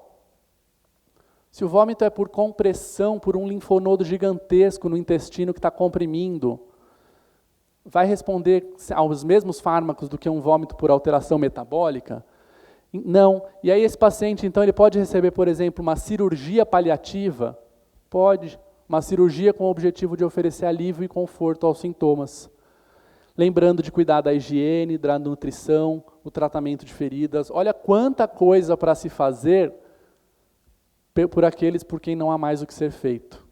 Se o vômito é por compressão, por um linfonodo gigantesco no intestino que está comprimindo, vai responder aos mesmos fármacos do que um vômito por alteração metabólica? Não. E aí esse paciente, então, ele pode receber, por exemplo, uma cirurgia paliativa? Pode. Uma cirurgia com o objetivo de oferecer alívio e conforto aos sintomas. Lembrando de cuidar da higiene, da nutrição, o tratamento de feridas. Olha quanta coisa para se fazer por aqueles por quem não há mais o que ser feito.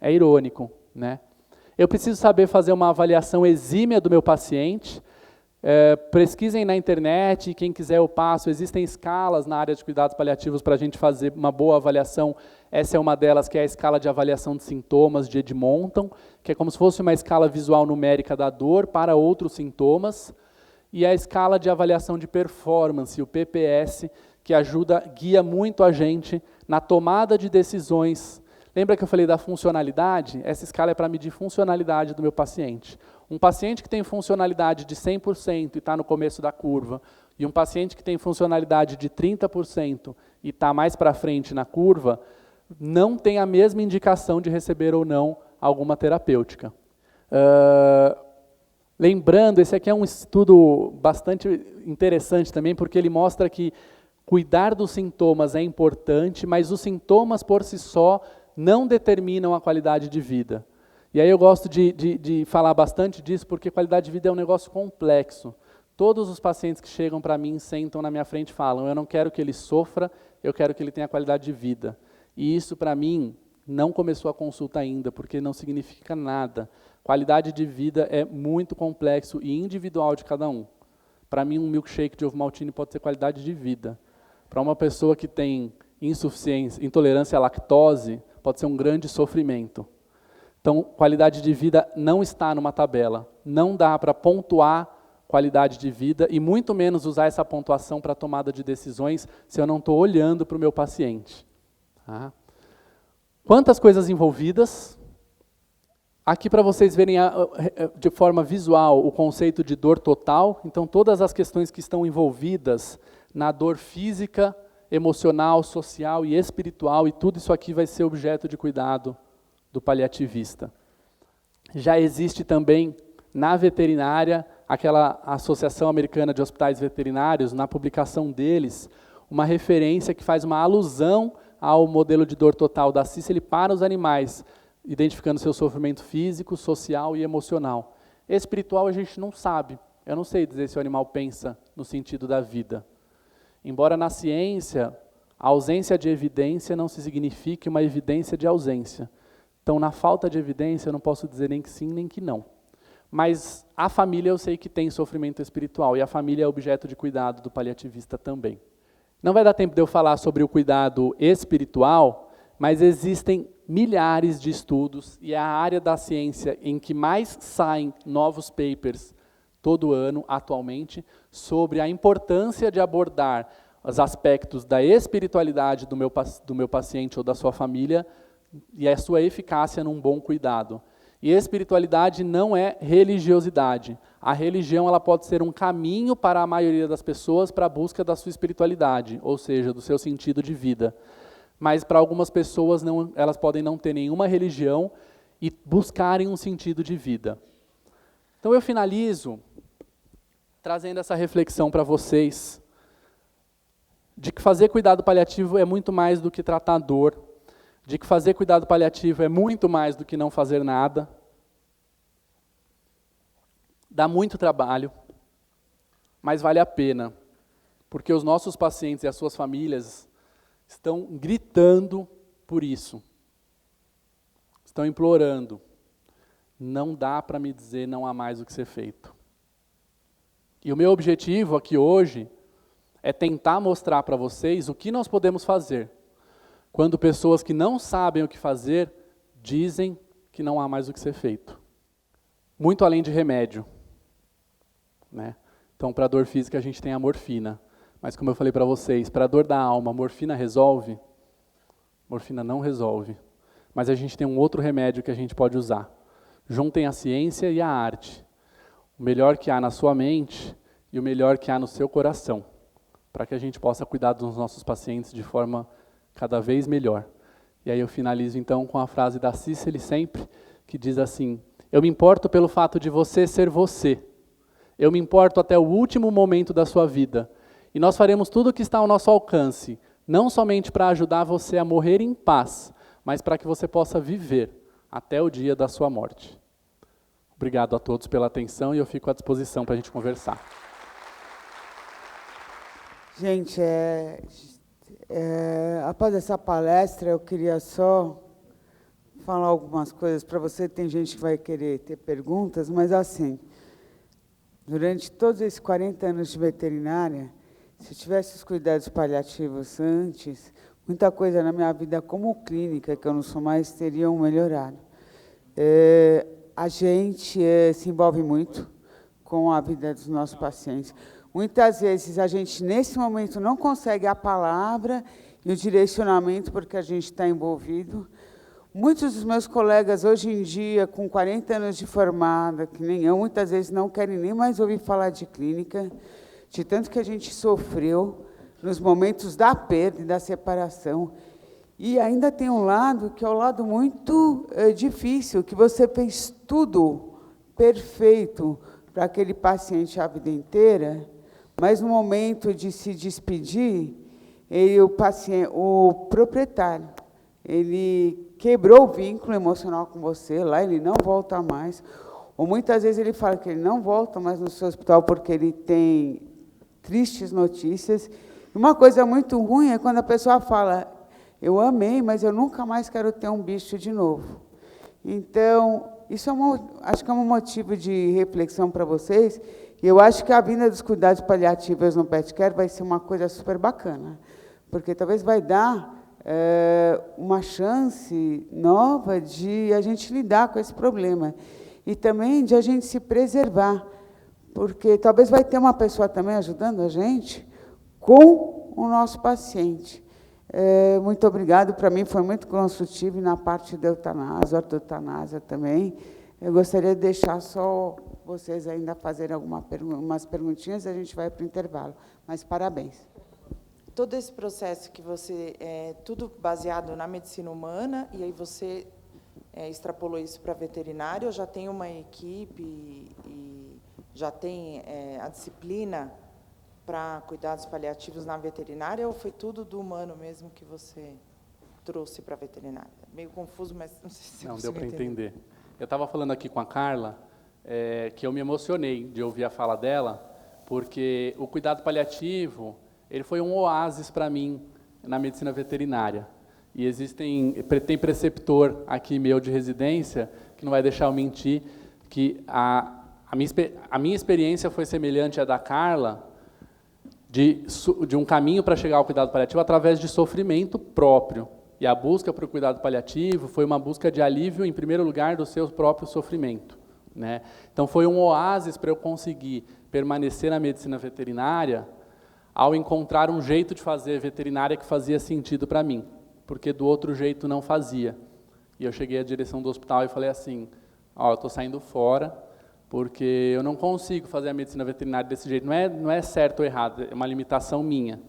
É irônico, né? Eu preciso saber fazer uma avaliação exímia do meu paciente. Pesquisem na internet, quem quiser eu passo, existem escalas na área de cuidados paliativos para a gente fazer uma boa avaliação. Essa é uma delas, que é a escala de avaliação de sintomas de Edmonton, que é como se fosse uma escala visual numérica da dor para outros sintomas, e a escala de avaliação de performance, o PPS, que guia muito a gente na tomada de decisões. Lembra que eu falei da funcionalidade? Essa escala é para medir funcionalidade do meu paciente. Um paciente que tem funcionalidade de 100% e está no começo da curva, e um paciente que tem funcionalidade de 30% e está mais para frente na curva, não tem a mesma indicação de receber ou não alguma terapêutica. Lembrando, esse aqui é um estudo bastante interessante também, porque ele mostra que cuidar dos sintomas é importante, mas os sintomas por si só não determinam a qualidade de vida. E aí eu gosto de falar bastante disso, porque qualidade de vida é um negócio complexo. Todos os pacientes que chegam para mim, sentam na minha frente e falam, eu não quero que ele sofra, eu quero que ele tenha qualidade de vida. E isso, para mim, não começou a consulta ainda, porque não significa nada. Qualidade de vida é muito complexo e individual de cada um. Para mim, um milkshake de ovo maltine pode ser qualidade de vida. Para uma pessoa que tem insuficiência, intolerância à lactose, pode ser um grande sofrimento. Então, qualidade de vida não está numa tabela. Não dá para pontuar qualidade de vida e muito menos usar essa pontuação para tomada de decisões se eu não estou olhando para o meu paciente. Tá? Quantas coisas envolvidas? Aqui para vocês verem de forma visual o conceito de dor total. Então, todas as questões que estão envolvidas na dor física, emocional, social e espiritual, e tudo isso aqui vai ser objeto de cuidado do paliativista. Já existe também, na veterinária, aquela Associação Americana de Hospitais Veterinários, na publicação deles, uma referência que faz uma alusão ao modelo de dor total da Cicely para os animais, identificando seu sofrimento físico, social e emocional. Espiritual a gente não sabe. Eu não sei dizer se o animal pensa no sentido da vida. Embora na ciência, a ausência de evidência não se signifique uma evidência de ausência. Então, na falta de evidência, eu não posso dizer nem que sim, nem que não. Mas a família eu sei que tem sofrimento espiritual, e a família é objeto de cuidado do paliativista também. Não vai dar tempo de eu falar sobre o cuidado espiritual, mas existem milhares de estudos, e é a área da ciência em que mais saem novos papers todo ano, atualmente, sobre a importância de abordar os aspectos da espiritualidade do meu paciente ou da sua família e a sua eficácia num bom cuidado. E espiritualidade não é religiosidade. A religião ela pode ser um caminho para a maioria das pessoas para a busca da sua espiritualidade, ou seja, do seu sentido de vida. Mas para algumas pessoas elas podem não ter nenhuma religião e buscarem um sentido de vida. Então eu finalizo trazendo essa reflexão para vocês, de que fazer cuidado paliativo é muito mais do que tratar dor, de que fazer cuidado paliativo é muito mais do que não fazer nada. Dá muito trabalho, mas vale a pena, porque os nossos pacientes e as suas famílias estão gritando por isso. Estão implorando. Não dá para me dizer não há mais o que ser feito. E o meu objetivo aqui hoje é tentar mostrar para vocês o que nós podemos fazer, quando pessoas que não sabem o que fazer, dizem que não há mais o que ser feito. Muito além de remédio, né? Então, para a dor física, a gente tem a morfina. Mas, como eu falei para vocês, para a dor da alma, a morfina resolve? Morfina não resolve. Mas a gente tem um outro remédio que a gente pode usar. Juntem a ciência e a arte. O melhor que há na sua mente e o melhor que há no seu coração, para que a gente possa cuidar dos nossos pacientes de forma cada vez melhor. E aí eu finalizo, então, com a frase da Cicely sempre, que diz assim: eu me importo pelo fato de você ser você. Eu me importo até o último momento da sua vida. E nós faremos tudo o que está ao nosso alcance, não somente para ajudar você a morrer em paz, mas para que você possa viver até o dia da sua morte. Obrigado a todos pela atenção e eu fico à disposição para a gente conversar. Gente, após essa palestra, eu queria só falar algumas coisas para você. Tem gente que vai querer ter perguntas, mas assim, durante todos esses 40 anos de veterinária, se eu tivesse os cuidados paliativos antes, muita coisa na minha vida como clínica, que eu não sou mais, teriam melhorado. A gente se envolve muito com a vida dos nossos pacientes. Muitas vezes a gente, nesse momento, não consegue a palavra e o direcionamento porque a gente está envolvido. Muitos dos meus colegas, hoje em dia, com 40 anos de formada, que nem eu, muitas vezes não querem nem mais ouvir falar de clínica, de tanto que a gente sofreu nos momentos da perda e da separação. E ainda tem um lado, que é o lado muito difícil, que você fez tudo perfeito para aquele paciente a vida inteira, mas no momento de se despedir, o proprietário, ele quebrou o vínculo emocional com você, lá ele não volta mais. Ou muitas vezes ele fala que ele não volta mais no seu hospital porque ele tem tristes notícias. Uma coisa muito ruim é quando a pessoa fala: eu amei, mas eu nunca mais quero ter um bicho de novo. Então, isso acho que é um motivo de reflexão para vocês. E eu acho que a vinda dos cuidados paliativos no Pet Care vai ser uma coisa super bacana, porque talvez vai dar uma chance nova de a gente lidar com esse problema. E também de a gente se preservar, porque talvez vai ter uma pessoa também ajudando a gente com o nosso paciente. Muito obrigado, para mim foi muito construtivo na parte da eutanásia, ortoeutanásia também. Eu gostaria de deixar só vocês ainda fazerem umas perguntinhas e a gente vai para o intervalo. Mas parabéns. Todo esse processo que você... tudo baseado na medicina humana, e aí você extrapolou isso para veterinário, ou já tem uma equipe e já tem a disciplina para cuidados paliativos na veterinária, ou foi tudo do humano mesmo que você trouxe para a veterinária? Meio confuso, mas não sei se não você deu para entender. Eu estava falando aqui com a Carla, que eu me emocionei de ouvir a fala dela, porque o cuidado paliativo, ele foi um oásis para mim na medicina veterinária. E tem preceptor aqui meu de residência, que não vai deixar eu mentir, que a minha experiência foi semelhante à da Carla, de um caminho para chegar ao cuidado paliativo através de sofrimento próprio. E a busca para o cuidado paliativo foi uma busca de alívio, em primeiro lugar, do seu próprio sofrimento, né? Então, foi um oásis para eu conseguir permanecer na medicina veterinária ao encontrar um jeito de fazer veterinária que fazia sentido para mim, porque do outro jeito não fazia. E eu cheguei à direção do hospital e falei assim: ó, eu estou saindo fora, porque eu não consigo fazer a medicina veterinária desse jeito. Não é certo ou errado, é uma limitação minha.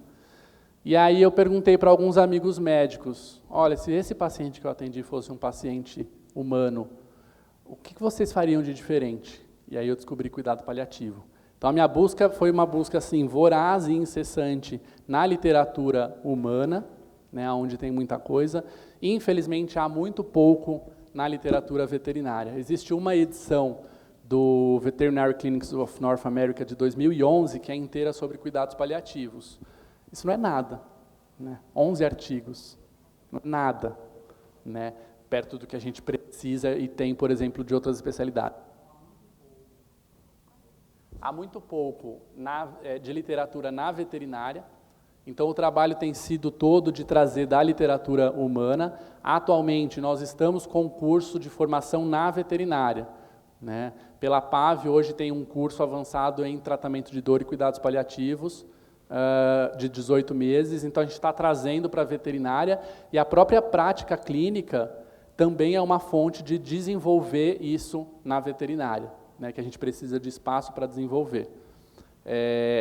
E aí eu perguntei para alguns amigos médicos: olha, se esse paciente que eu atendi fosse um paciente humano, o que vocês fariam de diferente? E aí eu descobri cuidado paliativo. Então a minha busca foi uma busca assim, voraz e incessante na literatura humana, né, onde tem muita coisa. Infelizmente há muito pouco na literatura veterinária. Existe uma edição do Veterinary Clinics of North America de 2011 que é inteira sobre cuidados paliativos. Isso não é nada, né? 11 artigos, não é nada, né? Perto do que a gente precisa e tem, por exemplo, de outras especialidades. há muito pouco de literatura na veterinária, então o trabalho tem sido todo de trazer da literatura humana. Atualmente nós estamos com um curso de formação na veterinária, né? Pela PAV hoje tem um curso avançado em tratamento de dor e cuidados paliativos, de 18 meses, então a gente está trazendo para a veterinária, e a própria prática clínica também é uma fonte de desenvolver isso na veterinária, né, que a gente precisa de espaço para desenvolver.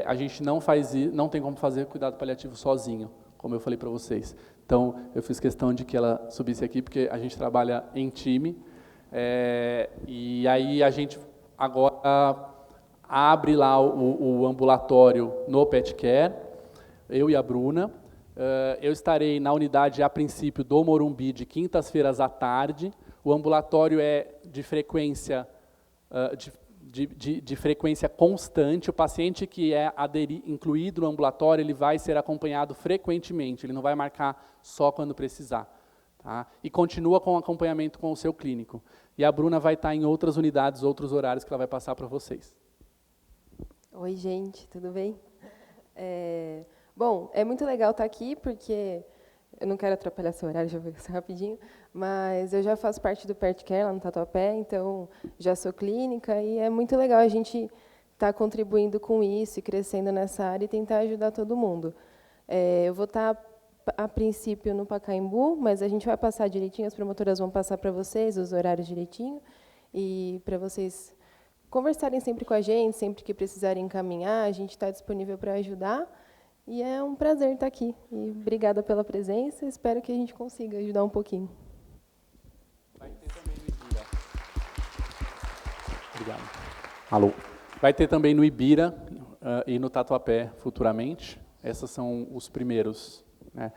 A gente não tem como fazer cuidado paliativo sozinho, como eu falei para vocês. Então, eu fiz questão de que ela subisse aqui, porque a gente trabalha em time, e aí a gente agora abre lá o ambulatório no Pet Care, eu e a Bruna. Eu estarei na unidade, a princípio, do Morumbi, de quintas-feiras à tarde. O ambulatório é de frequência, de frequência constante. O paciente que é incluído no ambulatório, ele vai ser acompanhado frequentemente, ele não vai marcar só quando precisar. Tá? E continua com o acompanhamento com o seu clínico. E a Bruna vai estar em outras unidades, outros horários que ela vai passar para vocês. Oi, gente, tudo bem? Bom, é muito legal estar aqui, porque eu não quero atrapalhar seu horário, já vou passar rapidinho, mas eu já faço parte do Pet Care lá no Tatuapé, então já sou clínica, e é muito legal a gente estar contribuindo com isso e crescendo nessa área e tentar ajudar todo mundo. Eu vou estar, a princípio, no Pacaembu, mas a gente vai passar direitinho, as promotoras vão passar para vocês os horários direitinho, e para vocês conversarem sempre com a gente, sempre que precisarem encaminhar, a gente está disponível para ajudar. E é um prazer estar aqui. E obrigada pela presença, espero que a gente consiga ajudar um pouquinho. Vai ter também no Ibira. Obrigado. Alô. Vai ter também no Ibira e no Tatuapé futuramente. Esses são os primeiros, né?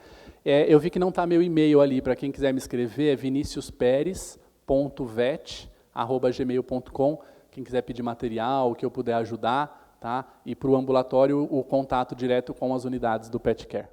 Eu vi que não está meu e-mail ali, para quem quiser me escrever, é viniciusperes.vet@gmail.com. Quem quiser pedir material, o que eu puder ajudar, tá? E para o ambulatório, o contato direto com as unidades do Pet Care.